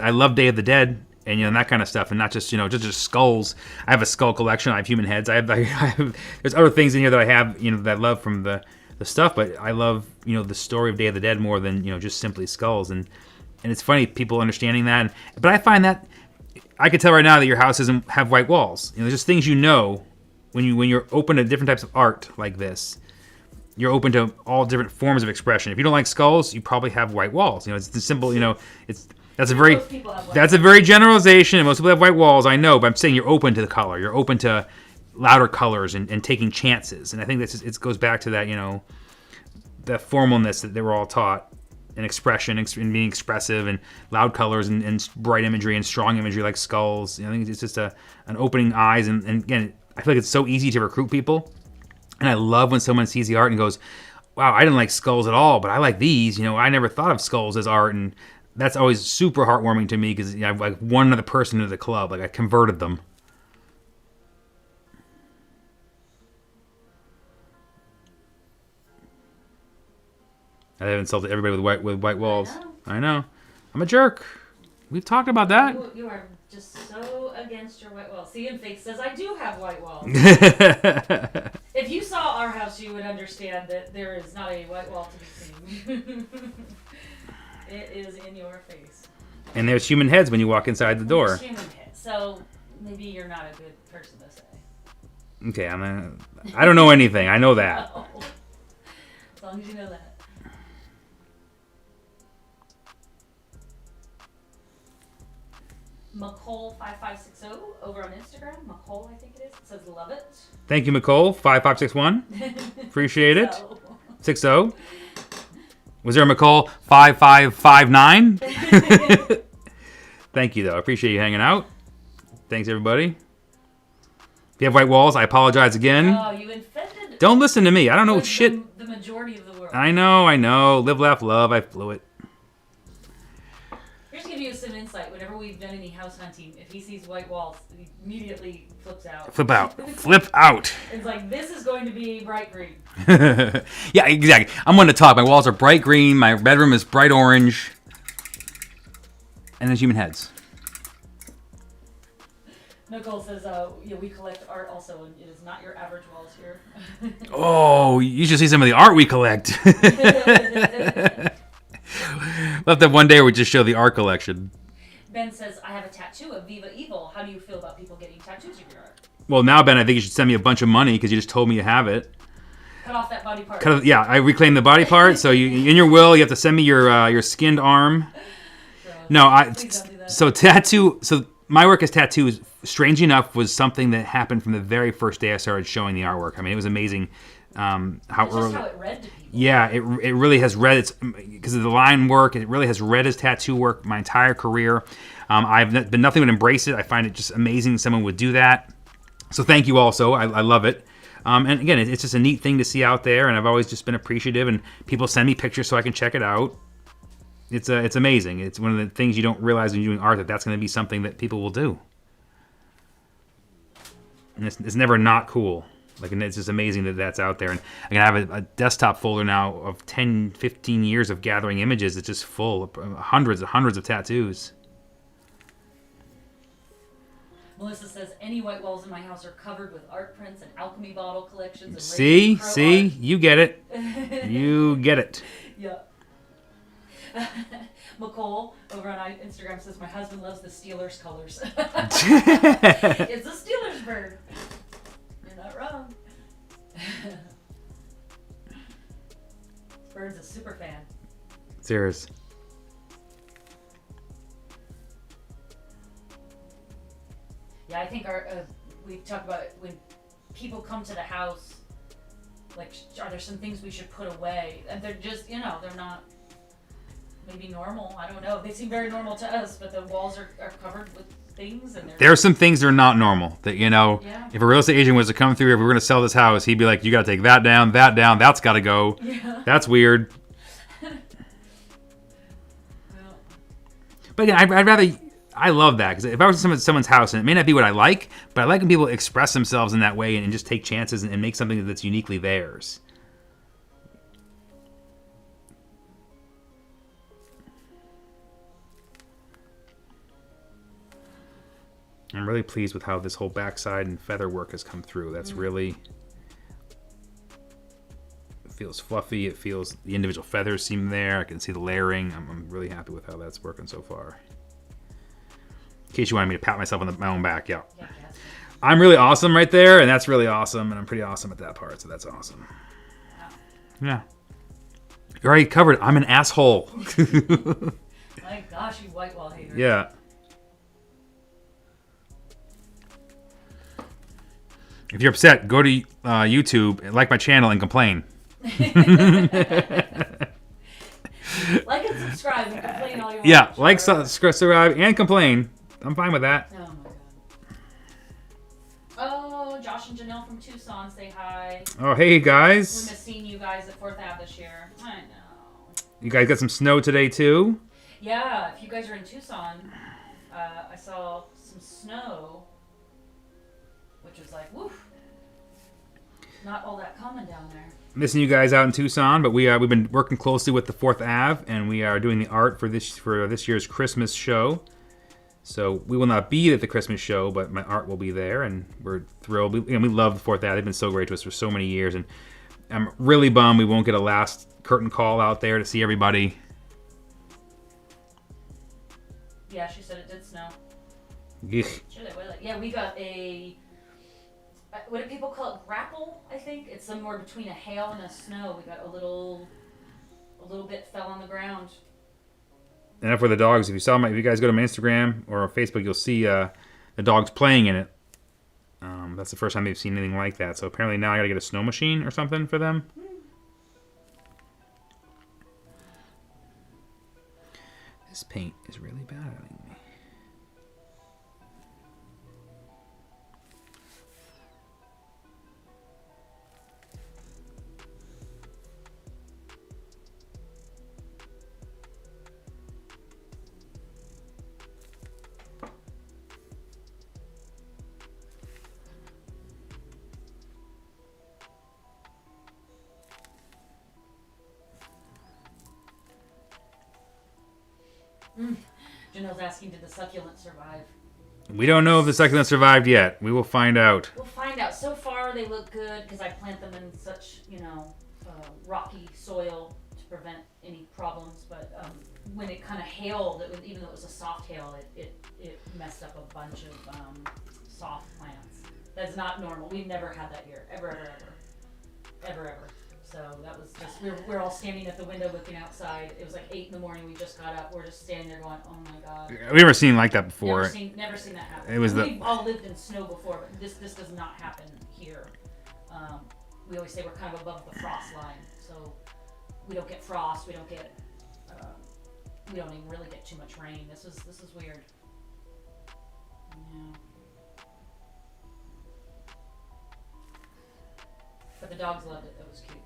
love Day of the Dead, and that kind of stuff, and not just just skulls. I have a skull collection. I have human heads. There's other things in here that I have that I love from the stuff, but I love the story of Day of the Dead more than just simply skulls, and it's funny people understanding that. But I find that I could tell right now that your house doesn't have white walls. There's just things when you're open to different types of art like this. You're open to all different forms of expression. If you don't like skulls, you probably have white walls. It's the simple. That's a very generalization. And most people have white walls. I know, but I'm saying you're open to the color. You're open to louder colors and taking chances. And I think it goes back to that that formalness that they were all taught, and expression and being expressive, and loud colors and bright imagery and strong imagery like skulls. I think it's just an opening eyes. And again, I feel like it's so easy to recruit people. And I love when someone sees the art and goes, wow, I didn't like skulls at all, but I like these. I never thought of skulls as art. And that's always super heartwarming to me because I've like won another person into the club. Like I converted them. I have insulted everybody with white walls. I know. I'm a jerk. We've talked about that. You are just so against your white walls. See, and Faith says I do have white walls. If you saw our house, you would understand that there is not a white wall to be seen. It is in your face. And there's human heads when you walk inside the door. There's human heads, so maybe you're not a good person to say. Okay, I don't know anything. I know that. No. As long as you know that. McCole5560 over on Instagram. McCole, I think it is. It says love it. Thank you, McCole5561. Appreciate it. 60. Was there a McCole 5559? Thank you, though. I appreciate you hanging out. Thanks, everybody. If you have white walls, I apologize again. Oh, you offended. Don't listen to me. I don't know shit. The majority of the world. I know. Live, laugh, love. I blew it. Here's to give you some insight. Whenever we've done any house hunting, if he sees white walls, he immediately flips out. Flip out. It's like, this is going to be bright green. Yeah, exactly. I'm going to talk. My walls are bright green. My bedroom is bright orange. And there's human heads. Nicole says, we collect art also, and it is not your average walls here. Oh, you should see some of the art we collect. We'll have to have one day where we just show the art collection. Ben says, I have a tattoo of Viva Evil. How do you feel about people getting tattoos of your art? Well, now, Ben, I think you should send me a bunch of money because you just told me you have it. Cut off that body part. Yeah, I reclaim the body part. So in your will, you have to send me your skinned arm. No, Please don't do that. So my work as tattoos, strangely enough, was something that happened from the very first day I started showing the artwork. I mean, it was amazing how early. How it read to people. Yeah, it really has read because of the line work. It really has read as tattoo work my entire career. I've been nothing but embrace it. I find it just amazing someone would do that. So thank you also. I love it. And again, it's just a neat thing to see out there, and I've always just been appreciative. And people send me pictures so I can check it out. It's amazing. It's one of the things you don't realize when you're doing art that's going to be something that people will do. And it's never not cool. Like, and it's just amazing that that's out there. And I can have a desktop folder now of 10, 15 years of gathering images. It's just full of hundreds of tattoos. Melissa says, any white walls in my house are covered with art prints and alchemy bottle collections. And See, art. you get it. You get it. Yeah. McCole over on Instagram says, my husband loves the Steelers colors. It's a Steelers bird. You're not wrong. Bird's a super fan. Serious. Yeah, I think we talked about it, when people come to the house, like, are there some things we should put away? And they're just, they're not maybe normal. I don't know. They seem very normal to us, but the walls are covered with things. And there are some things that are not normal. That, if a real estate agent was to come through, if we were going to sell this house, he'd be like, you got to take that down, that's got to go. Yeah. That's weird. But again, I love that, because if I was in someone's house, and it may not be what I like, but I like when people express themselves in that way and just take chances and make something that's uniquely theirs. I'm really pleased with how this whole backside and feather work has come through. That's really... It feels fluffy. It feels... The individual feathers seem there. I can see the layering. I'm really happy with how that's working so far. In case you wanted me to pat myself on my own back, yeah. I'm really awesome right there, and that's really awesome, and I'm pretty awesome at that part, so that's awesome. Yeah. You already covered it. I'm an asshole. My gosh, you white wall hater. Yeah. If you're upset, go to YouTube, like my channel, and complain. Like and subscribe and complain all you want. Yeah, like, subscribe, and complain. I'm fine with that. Oh my god. Oh, Josh and Janelle from Tucson say hi. Oh, hey, We're guys. missing you guys at 4th Ave this year. I know. You guys got some snow today, too? Yeah, if you guys are in Tucson, I saw some snow, which was like, woof. Not all that common down there. Missing you guys out in Tucson, but we've been working closely with the 4th Ave, and we are doing the art for this year's Christmas show. So we will not be at the Christmas show, but my art will be there, and we're thrilled. We love the 4th Ave. They've been so great to us for so many years, and I'm really bummed we won't get a last curtain call out there to see everybody. Yeah, she said it did snow. Ugh. Sure they will. Yeah, we got a... What do people call it? Grapple, I think. It's somewhere between a hail and a snow. We got a little bit fell on the ground. And for the dogs, if you guys go to my Instagram or Facebook, you'll see the dogs playing in it. That's the first time they've seen anything like that. So apparently now I got to get a snow machine or something for them. This paint is really bothering me. Janelle's asking, did the succulent survive? We don't know if the succulent survived yet. We will find out. We'll find out. So far, they look good because I plant them in such, rocky soil to prevent any problems. But when it kind of hailed, even though it was a soft hail, it messed up a bunch of soft plants. That's not normal. We've never had that here. Ever. So that was just, we're all standing at the window looking outside. It was like 8 in the morning. We just got up. We're just standing there going, oh my God. We've never seen like that before. Never seen that happen. We've all lived in snow before, but this does not happen here. We always say we're kind of above the frost line. So we don't get frost. We don't even really get too much rain. This is weird. Yeah. But the dogs loved it. That was cute.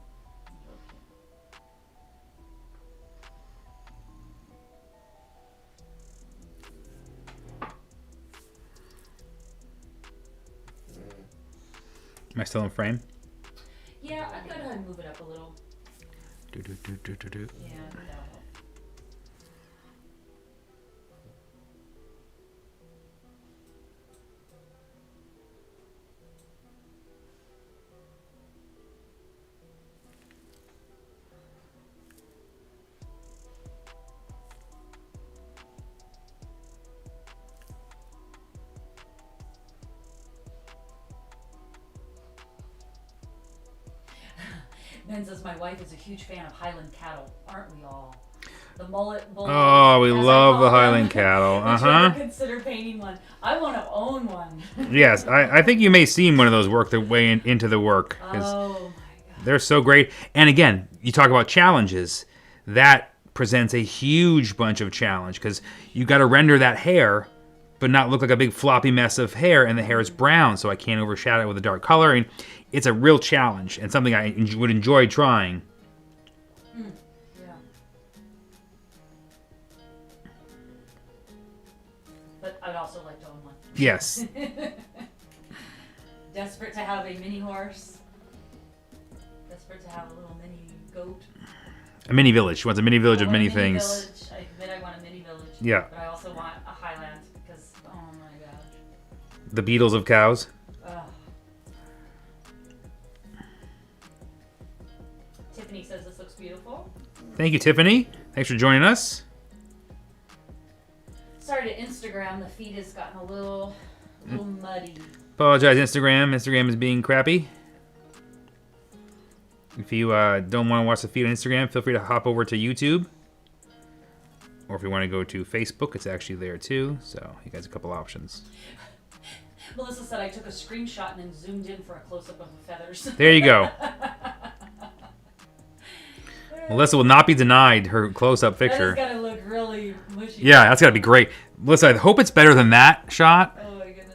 Am I still in frame? Yeah, I'd go ahead and move it up a little. Do. Yeah, that'll help. Ben says, my wife is a huge fan of Highland cattle. Aren't we all? The mullet bulls. Oh, we love the Highland cattle. Did you ever consider painting one? I want to own one. Yes, I think you may see one of those work their way into the work. Oh, my God. They're so great. And again, you talk about challenges. That presents a huge bunch of challenge because you got to render that hair but not look like a big floppy mess of hair, and the hair is brown, so I can't overshadow it with a dark color. And it's a real challenge and something I would enjoy trying. Yeah. But I'd also like to own one. Yes. Desperate to have a mini horse. Desperate to have a little mini goat. A mini village. She wants a mini village of many things. Village. I admit I want a mini village. Yeah. But I also want a highland because, oh my gosh. The Beatles of cows. Tiffany says this looks beautiful. Thank you, Tiffany. Thanks for joining us. Sorry to Instagram, the feed has gotten a little muddy. Apologize, Instagram. Instagram is being crappy. If you don't want to watch the feed on Instagram, feel free to hop over to YouTube. Or if you want to go to Facebook, it's actually there too. So you guys have a couple options. Melissa said I took a screenshot and then zoomed in for a close-up of the feathers. There you go. Melissa will not be denied her close-up picture. That's gotta look really mushy. Yeah, that's gotta be great. Melissa, I hope it's better than that shot. Oh my goodness.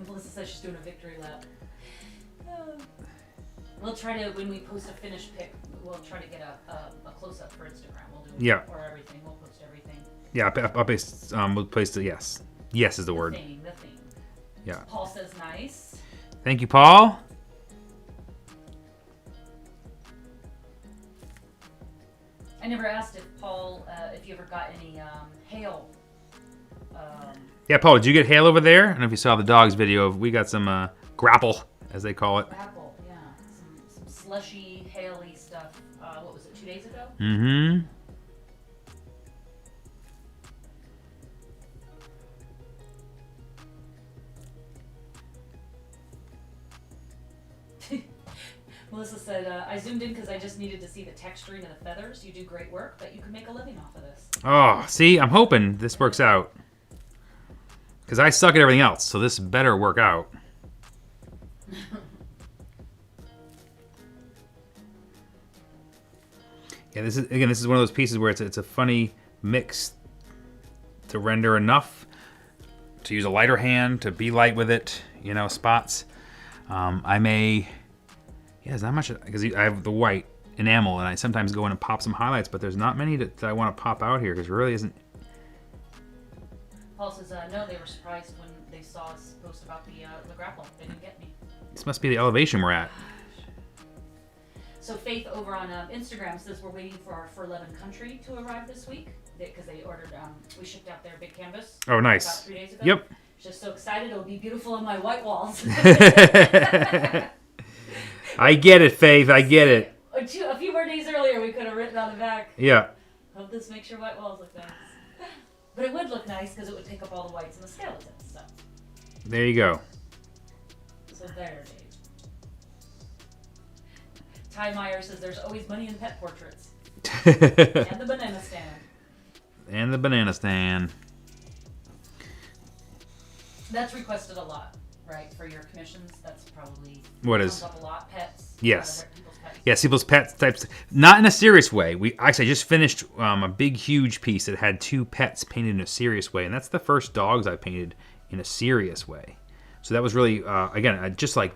Melissa says she's doing a victory lap. We'll try to, when we post a finished pic, we'll try to get a close-up for Instagram. We'll do or everything. We'll post everything. Yeah, I'll paste, we'll place the yes. Yes is the word. The theme. Yeah. Paul says nice. Thank you, Paul. I never asked if Paul, if you ever got any hail. Yeah, Paul, did you get hail over there? I don't know if you saw the dog's video. We got some grapple, as they call it. Grapple, yeah. Some slushy, haily stuff. What was it, 2 days ago? Mm-hmm. Melissa said, I zoomed in because I just needed to see the texturing of the feathers. You do great work, but you can make a living off of this. Oh, see? I'm hoping this works out. Because I suck at everything else, so this better work out. Yeah, this is one of those pieces where it's a funny mix to render enough to use a lighter hand to be light with it, you know, spots. I may, there's not much because I have the white enamel and I sometimes go in and pop some highlights, but there's not many that I want to pop out here because there really isn't. Paul says, no, they were surprised when they saw us post about the grapple. They didn't get me. This must be the elevation we're at. So Faith over on Instagram says we're waiting for our For 11 Country to arrive this week because they ordered, we shipped out their big canvas. Oh, nice. About 3 days ago. Yep. She's just so excited. It'll be beautiful on my white walls. I get it, Faith. I get it. A few more days earlier, we could have written on the back. Yeah. Hope this makes your white walls look nice. But it would look nice because it would take up all the whites in the skeletons. So. There you go. So there, Dave. Ty Meyer says there's always money in pet portraits. And the banana stand. And the banana stand. That's requested a lot, right? For your commissions, that's probably what is comes up a lot. Pets. Yes. People's pets. Yes, people's pets types. Not in a serious way. I just finished a big, huge piece that had 2 pets painted in a serious way, and that's the first dogs I painted in a serious way. So that was really, again, just like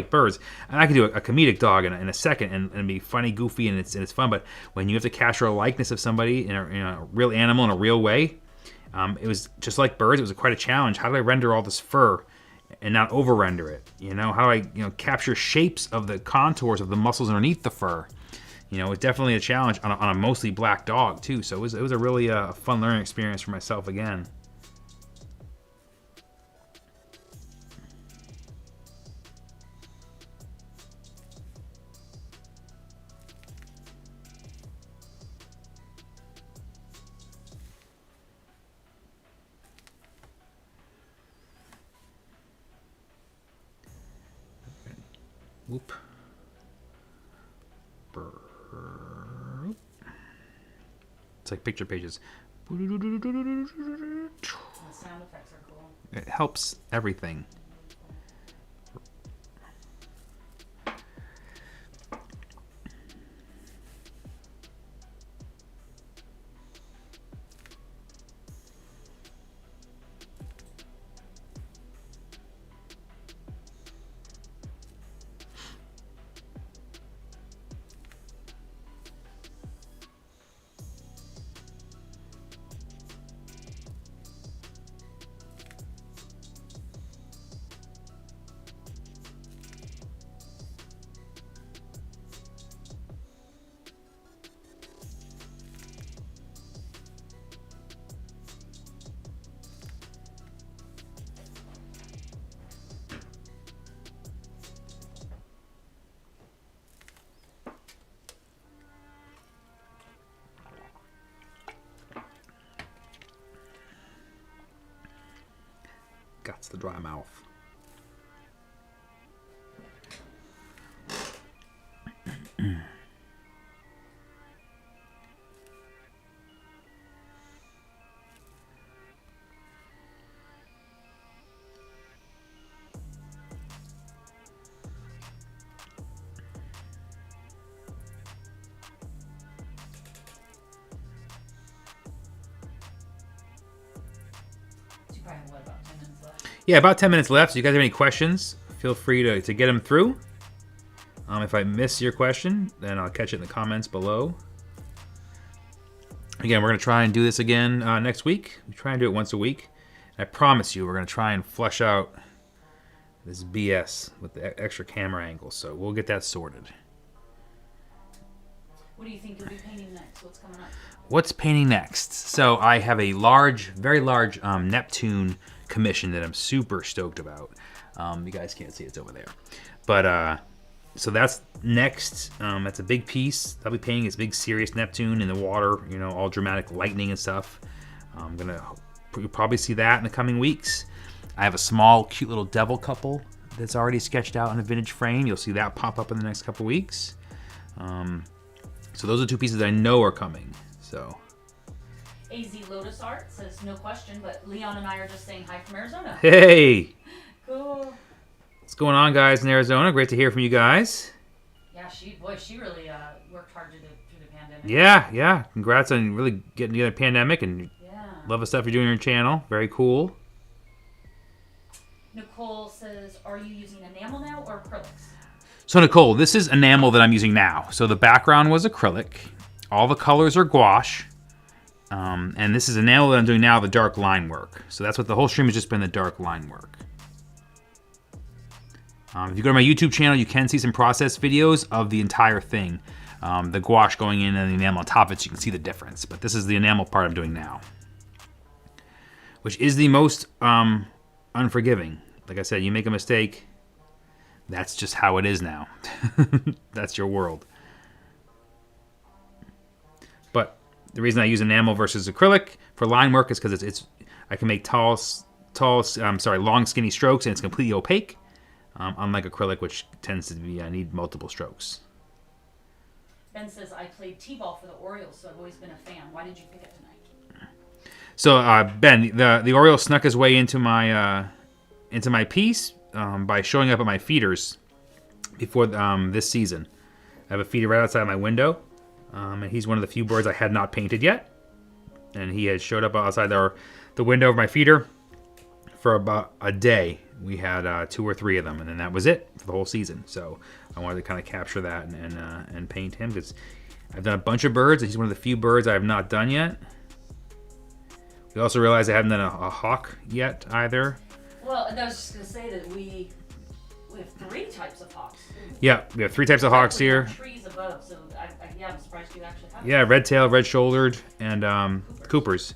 birds. And I could do a comedic dog in a second and be funny, goofy, and it's fun. But when you have to capture a likeness of somebody in a real animal in a real way, it was just like birds. It was quite a challenge. How do I render all this fur and not over-render it? You know, how do I capture shapes of the contours of the muscles underneath the fur? You know, it's definitely a challenge on a mostly black dog too. So it was a really fun learning experience for myself again. Whoop. It's like picture pages. The sound effects are cool. It helps everything. That's the dry mouth. Probably have, what, about 10 minutes left? Yeah, about 10 minutes left. So you guys have any questions, feel free to get them through. If I miss your question, then I'll catch it in the comments below. Again, we're going to try and do this again next week. We try and do it once a week. And I promise you, we're going to try and flesh out this BS with the extra camera angles. So we'll get that sorted. What do you think you'll be painting next? What's coming up? What's painting next? So I have a large, very large Neptune commission that I'm super stoked about. You guys can't see it's over there. But so that's next. That's a big piece. I'll be painting this big serious Neptune in the water, you know, all dramatic lightning and stuff. You'll probably see that in the coming weeks. I have a small, cute little devil couple that's already sketched out in a vintage frame. You'll see that pop up in the next couple weeks. So those are two pieces that I know are coming. So AZ Lotus Art says no question, but Leon and I are just saying hi from Arizona. Hey! Cool. What's going on, guys, in Arizona? Great to hear from you guys. Yeah, she really worked hard through the pandemic. Yeah. Congrats on really getting together the pandemic and love the stuff you're doing on your channel. Very cool. Nicole says, are you using enamel now or acrylics? So Nicole, this is enamel that I'm using now. So the background was acrylic. All the colors are gouache. And this is enamel that I'm doing now, the dark line work. So that's what the whole stream has just been, the dark line work. If you go to my YouTube channel, you can see some process videos of the entire thing. The gouache going in and the enamel on top of it, so you can see the difference. But this is the enamel part I'm doing now, which is the most unforgiving. Like I said, you make a mistake, that's just how it is now. That's your world. But the reason I use enamel versus acrylic for line work is because I can make long skinny strokes and it's completely opaque. Unlike acrylic, which tends to be need multiple strokes. Ben says, I played t-ball for the Orioles, so I've always been a fan. Why did you pick it tonight? So Ben, the Oriole snuck his way into my piece by showing up at my feeders before this season. I have a feeder right outside my window, and he's one of the few birds I had not painted yet. And he had showed up outside the window of my feeder for about a day. We had 2 or 3 of them, and then that was it for the whole season. So I wanted to kind of capture that and paint him, because I've done a bunch of birds, and he's one of the few birds I have not done yet. We also realized I haven't done a hawk yet either. Well, and I was just going to say that we have 3 types of hawks. Yeah, we have 3 types of hawks here. Trees above, so I'm surprised you actually have. Yeah, red-tailed, red-shouldered, and Coopers.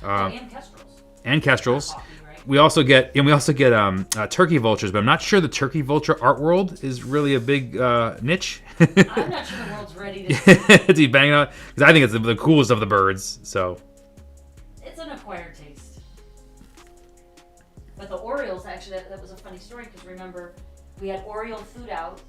And kestrels. And kestrels. Hawky, right? We also get turkey vultures, but I'm not sure the turkey vulture art world is really a big niche. I'm not sure the world's ready to be banging out, because I think it's the coolest of the birds. So it's an acquired taste. But the Orioles, actually, that was a funny story, because remember, we had Oriole food out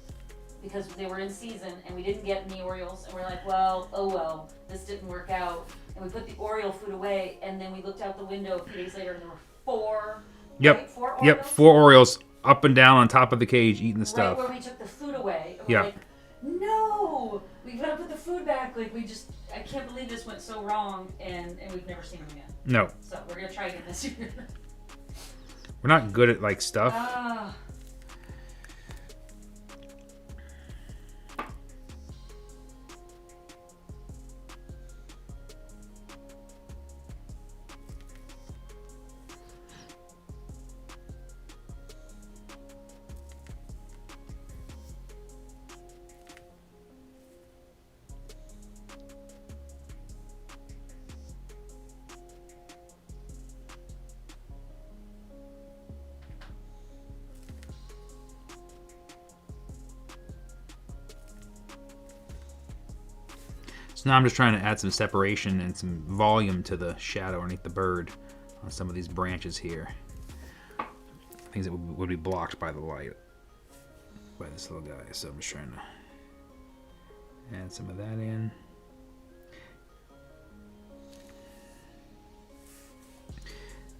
because they were in season, and we didn't get any Orioles, and we're like, well, oh well, this didn't work out. And we put the Oriole food away, and then we looked out the window a few days later, and there were 4. Yep. Right? 4 Orioles? Yep. 4 Orioles up and down on top of the cage eating the stuff. Right where we took the food away. And we're like, no, we gotta put the food back. Like, I can't believe this went so wrong, and we've never seen them again. No. So we're gonna try again this year. We're not good at like stuff. So now I'm just trying to add some separation and some volume to the shadow underneath the bird on some of these branches here. things that would be blocked by the light by this little guy. So I'm just trying to add some of that in.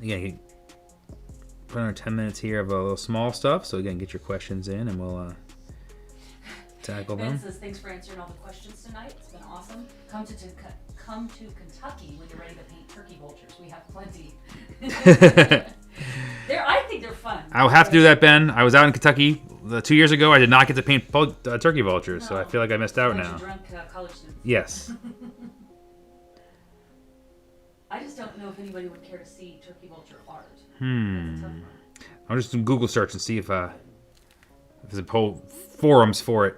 Again, put on 10 minutes here of a little small stuff. So again, get your questions in and we'll tackle them. Ben says, thanks for answering all the questions tonight. It's been awesome. Come to Kentucky when you're ready to paint turkey vultures. We have plenty. I think they're fun. I'll have to do that, Ben. I was out in Kentucky 2 years ago. I did not get to paint turkey vultures, so I feel like I missed out now. Drunk college students. Yes. I just don't know if anybody would care to see turkey vulture art. I'll just do Google search and see if there's a whole forums for it.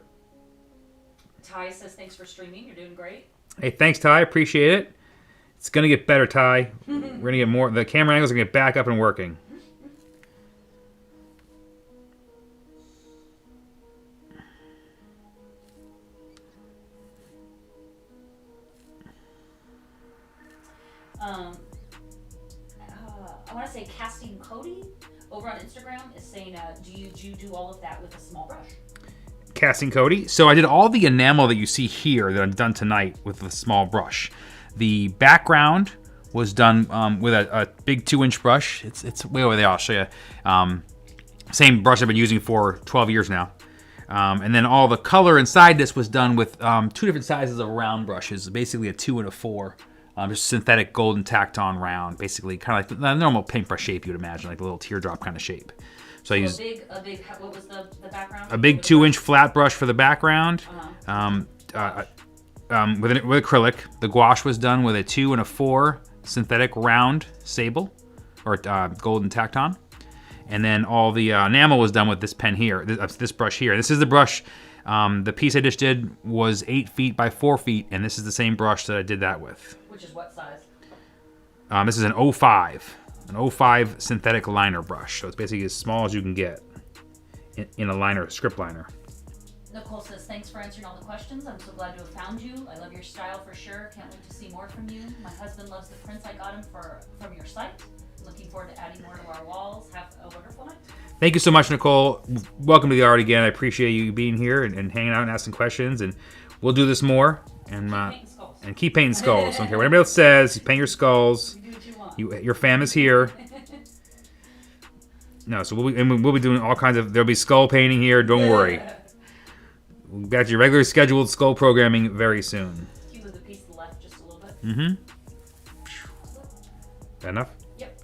Ty says, thanks for streaming. You're doing great. Hey, thanks, Ty. Appreciate it. It's going to get better, Ty. We're going to get more. The camera angles are going to get back up and working. I want to say Casting Cody over on Instagram is saying, do you do all of that with a small brush? Casting Cody. So I did all the enamel that you see here that I've done tonight with a small brush. The background was done with a big 2-inch brush. It's way over there. I'll show you. Same brush I've been using for 12 years now. And then all the color inside this was done with 2 different sizes of round brushes, basically a 2 and a 4. Just synthetic golden tacked on round, basically kind of like the normal paintbrush shape you'd imagine, like a little teardrop kind of shape. So I used a big. What was the background? A big 2-inch flat brush for the background. With acrylic. The gouache was done with a 2 and a 4 synthetic round sable, or golden tacked on. And then all the enamel was done with this pen here, this brush here. This is the brush. The piece I just did was 8 feet by 4 feet, and this is the same brush that I did that with. Which is what size? This is an 05. An 05 synthetic liner brush. So it's basically as small as you can get in a liner, script liner. Nicole says, thanks for answering all the questions. I'm so glad to have found you. I love your style for sure. Can't wait to see more from you. My husband loves the prints I got him from your site. Looking forward to adding more to our walls. Have a wonderful night. Thank you so much, Nicole. Welcome to the art again. I appreciate you being here and hanging out and asking questions. And we'll do this more. And keep painting skulls. Okay, whatever else says, paint your skulls. You do what you want. Your fam is here. No, so we'll be doing all kinds of. There'll be skull painting here. Don't worry. We'll be back to your regular scheduled skull programming very soon. You move the piece to the left just a little bit. Mm-hmm. That enough? Yep.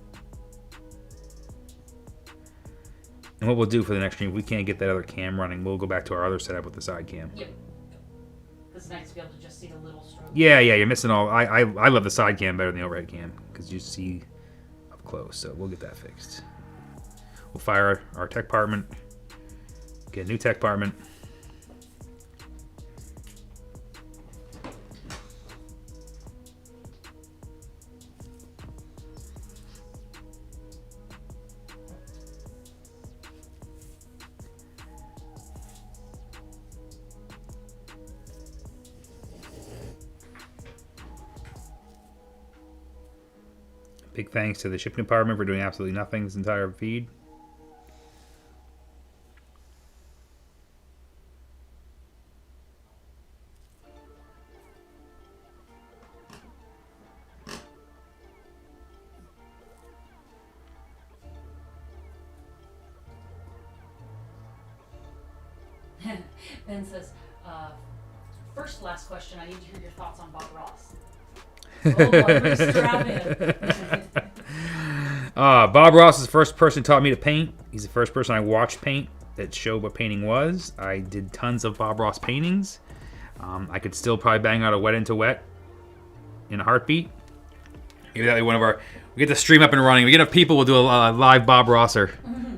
And what we'll do for the next stream, if we can't get that other cam running, we'll go back to our other setup with the side cam. Yep. It's nice to be able to just see the little stroke. Yeah, you're missing all. I love the side cam better than the overhead cam because you see up close. So we'll get that fixed. We'll fire our tech department. Get a new tech department. Big thanks to the shipping department for doing absolutely nothing this entire feed. Ben says, first last question, I need to hear your thoughts on Bob Ross. Oh boy, we're strapping. Bob Ross is the first person who taught me to paint. He's the first person I watched paint that showed what painting was. I did tons of Bob Ross paintings. I could still probably bang out a wet into wet in a heartbeat. Maybe that'll be one of our. We get the stream up and running. We get enough people, we'll do a live Bob Rosser. Mm-hmm.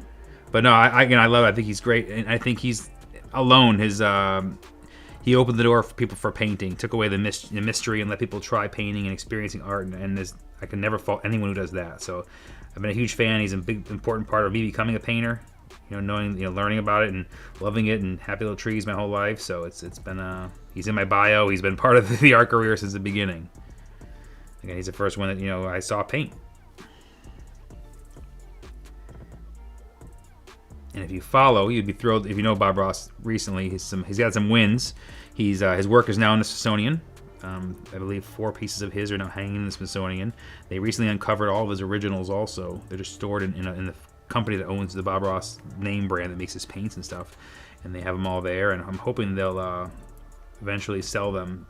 But no, I love it. I think he's great, and I think he's alone. He opened the door for people for painting, took away the mystery, and let people try painting and experiencing art. And I can never fault anyone who does that. So I've been a huge fan. He's a big, important part of me becoming a painter. Learning about it and loving it, and Happy Little Trees my whole life. So it's been he's in my bio. He's been part of the art career since the beginning. Again, he's the first one that I saw paint. And if you follow, you'd be thrilled. If you know Bob Ross recently, he's got some wins. His work is now in the Smithsonian. I believe 4 pieces of his are now hanging in the Smithsonian. They recently uncovered all of his originals also. They're just stored in the company that owns the Bob Ross name brand that makes his paints and stuff. And they have them all there, and I'm hoping they'll eventually sell them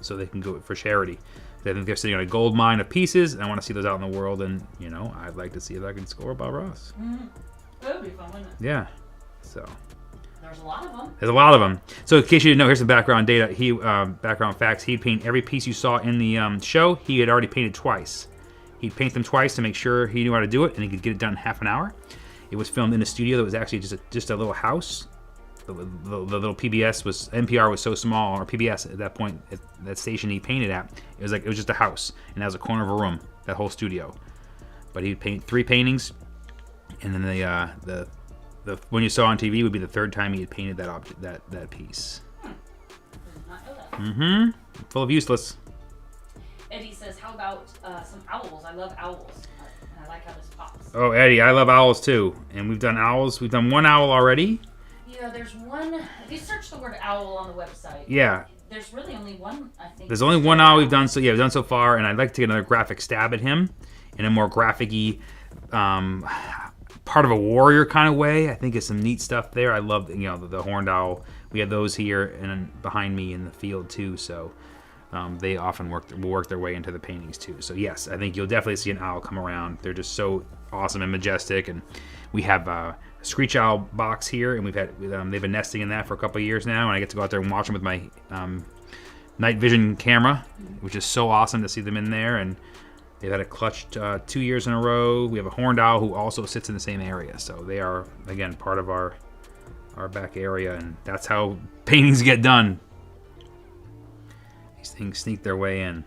so they can go for charity. I think they're sitting on a gold mine of pieces, and I want to see those out in the world, and, I'd like to see if I can score Bob Ross. Mm-hmm. That would be fun, wouldn't it? Yeah. So... There's a lot of them. There's a lot of them. So in case you didn't know, here's some background data. Background facts. He'd paint every piece you saw in the show. He had already painted twice. He'd paint them twice to make sure he knew how to do it, and he could get it done in half an hour. It was filmed in a studio that was actually just a little house. The little NPR was so small, or PBS at that point, at that station he painted at, it was just a house, and that was a corner of a room, that whole studio. But he'd paint 3 paintings, and then the one you saw on TV would be the 3rd time he had painted that piece. Did not know that. Mm-hmm. Full of useless. Eddie says, how about some owls? I love owls. And I like how this pops. Oh, Eddie, I love owls too. And we've done owls. We've done 1 owl already. Yeah, there's one. If you search the word owl on the website, yeah, there's really only one, I think. There's only 1 owl we've done so far, and I'd like to take another graphic stab at him in a more graphic-y, part of a warrior kind of way. I think there's some neat stuff there. I love the horned owl. We have those here and behind me in the field too, so they often will work their way into the paintings too. So yes, I think you'll definitely see an owl come around. They're just so awesome and majestic, and we have a screech owl box here, and they've been nesting in that for a couple of years now, and I get to go out there and watch them with my night vision camera, which is so awesome to see them in there. And they've had a clutch 2 years in a row. We have a horned owl who also sits in the same area, so they are, again, part of our back area, and that's how paintings get done. These things sneak their way in.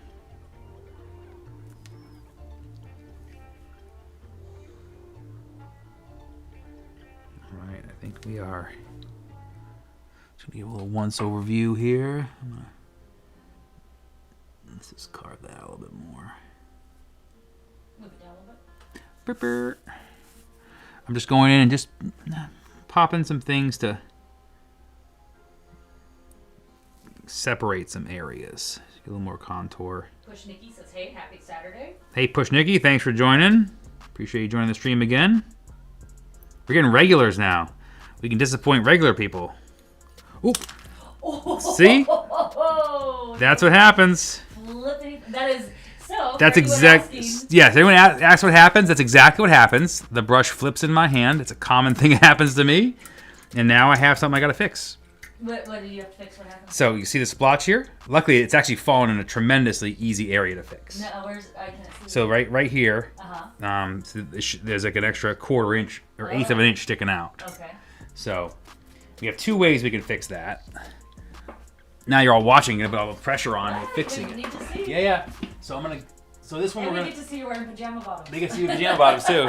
All right, I think we are. Just gonna give a little once overview here. Let's just carve that out a little bit more. Move it down a little bit. I'm just going in and just popping some things to separate some areas. Get a little more contour. Push Nikki says, hey, happy Saturday. Hey, Push Nikki, thanks for joining. Appreciate you joining the stream again. We're getting regulars now. We can disappoint regular people. Oop. Oh, see? That's what happens. That is... So, that's exact. Yes, everyone asks what happens. That's exactly what happens. The brush flips in my hand. It's a common thing that happens to me. And now I have something I got to fix. What do you have to fix? What happened? So you see the splotch here? Luckily, it's actually fallen in a tremendously easy area to fix. No, where's I can't see. So right here, Uh-huh. there's like an extra 1/4 inch or 1/8 of an inch sticking out. Okay. So we have 2 ways we can fix that. Now you're all watching it, but all the pressure on and fixing it. Need to see. Yeah. So I'm gonna. So this one and we're we gonna. get to see you wearing pajama bottoms. They get to see your pajama bottoms too.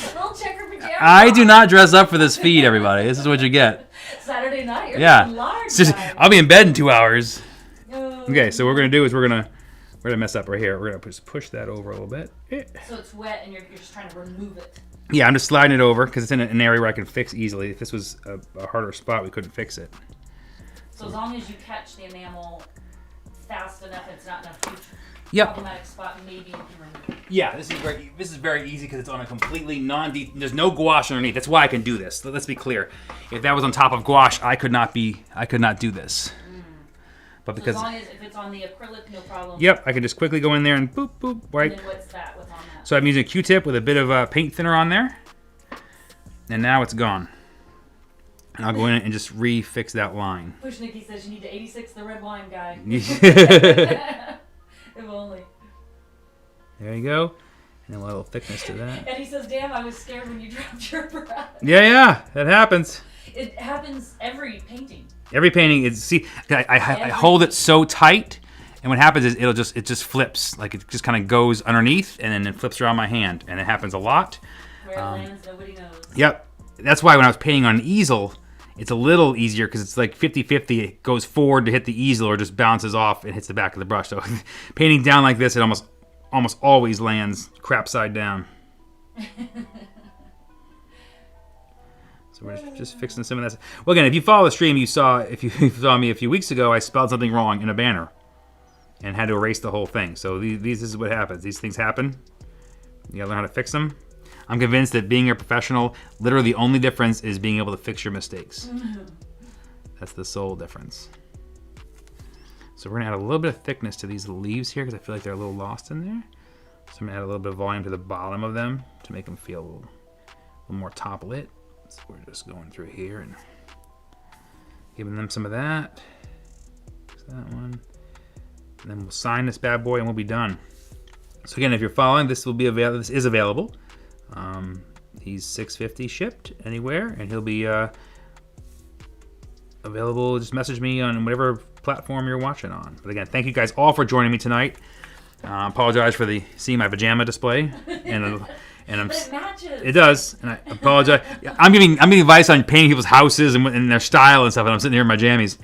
Little checker pajama. I do not dress up for this feed, everybody. This is what you get. Saturday night. Yeah. Large I'll be in bed in 2 hours. No. Okay, so what we're gonna do is we're gonna mess up right here. We're gonna push that over a little bit. So it's wet, and you're just trying to remove it. Yeah, I'm just sliding it over because it's in an area where I can fix easily. If this was a harder spot, we couldn't fix it. So as long as you catch the enamel fast enough, it's not in a huge problematic spot, maybe you can remove it. Yeah, this is very easy because it's on a completely there's no gouache underneath. That's why I can do this. Let's be clear. If that was on top of gouache, I could not do this. But because as long as if it's on the acrylic, no problem. Yep, I can just quickly go in there and boop boop wipe. And then what's that? What's on that? So I'm using a Q-tip with a bit of paint thinner on there, and now it's gone. And I'll go in and just refix that line. Push Nikki says you need to 86 the red wine guy. If only. There you go. And a little thickness to that. And he says, damn, I was scared when you dropped your brush. Yeah, that happens. It happens every painting. Every painting is, see, I hold it so tight, and what happens is it just flips. Like it just kind of goes underneath, and then it flips around my hand. And it happens a lot. Where it lands, nobody knows. Yep. That's why when I was painting on an easel, it's a little easier because it's like 50-50. It goes forward to hit the easel or just bounces off and hits the back of the brush. So painting down like this, it almost always lands crap side down. So we're just fixing some of that. Well, again, if you follow the stream, if you saw me a few weeks ago, I spelled something wrong in a banner and had to erase the whole thing. So this is what happens. These things happen. You gotta learn how to fix them. I'm convinced that being a professional, literally the only difference is being able to fix your mistakes. That's the sole difference. So we're gonna add a little bit of thickness to these leaves here because I feel like they're a little lost in there. So I'm gonna add a little bit of volume to the bottom of them to make them feel a little more top lit. So we're just going through here and giving them some of that. There's that one. And then we'll sign this bad boy and we'll be done. So again, if you're following, this is available. He's $6.50 shipped anywhere, and he'll be available. Just message me on whatever platform you're watching on. But again, thank you guys all for joining me tonight. Apologize for seeing my pajama display, and But it matches. it does, and I apologize. I'm giving advice on painting people's houses and their style and stuff, and I'm sitting here in my jammies.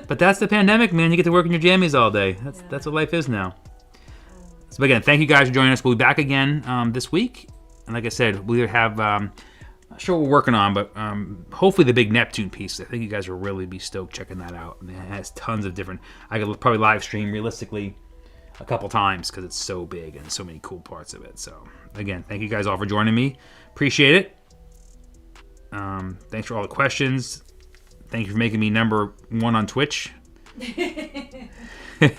But that's the pandemic, man. You get to work in your jammies all day. That's what life is now. So again, thank you guys for joining us. We'll be back again this week, and like I said, we'll either have not sure what we're working on, but hopefully the big Neptune piece. I think you guys will really be stoked checking that out. And it has tons of different. I could probably live stream realistically a couple times because it's so big and so many cool parts of it. So again, thank you guys all for joining me. Appreciate it. Thanks for all the questions. Thank you for making me number 1 on Twitch. But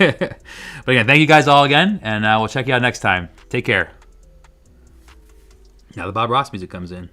again, thank you guys all again, and we'll check you out next time. Take care. Now the Bob Ross music comes in.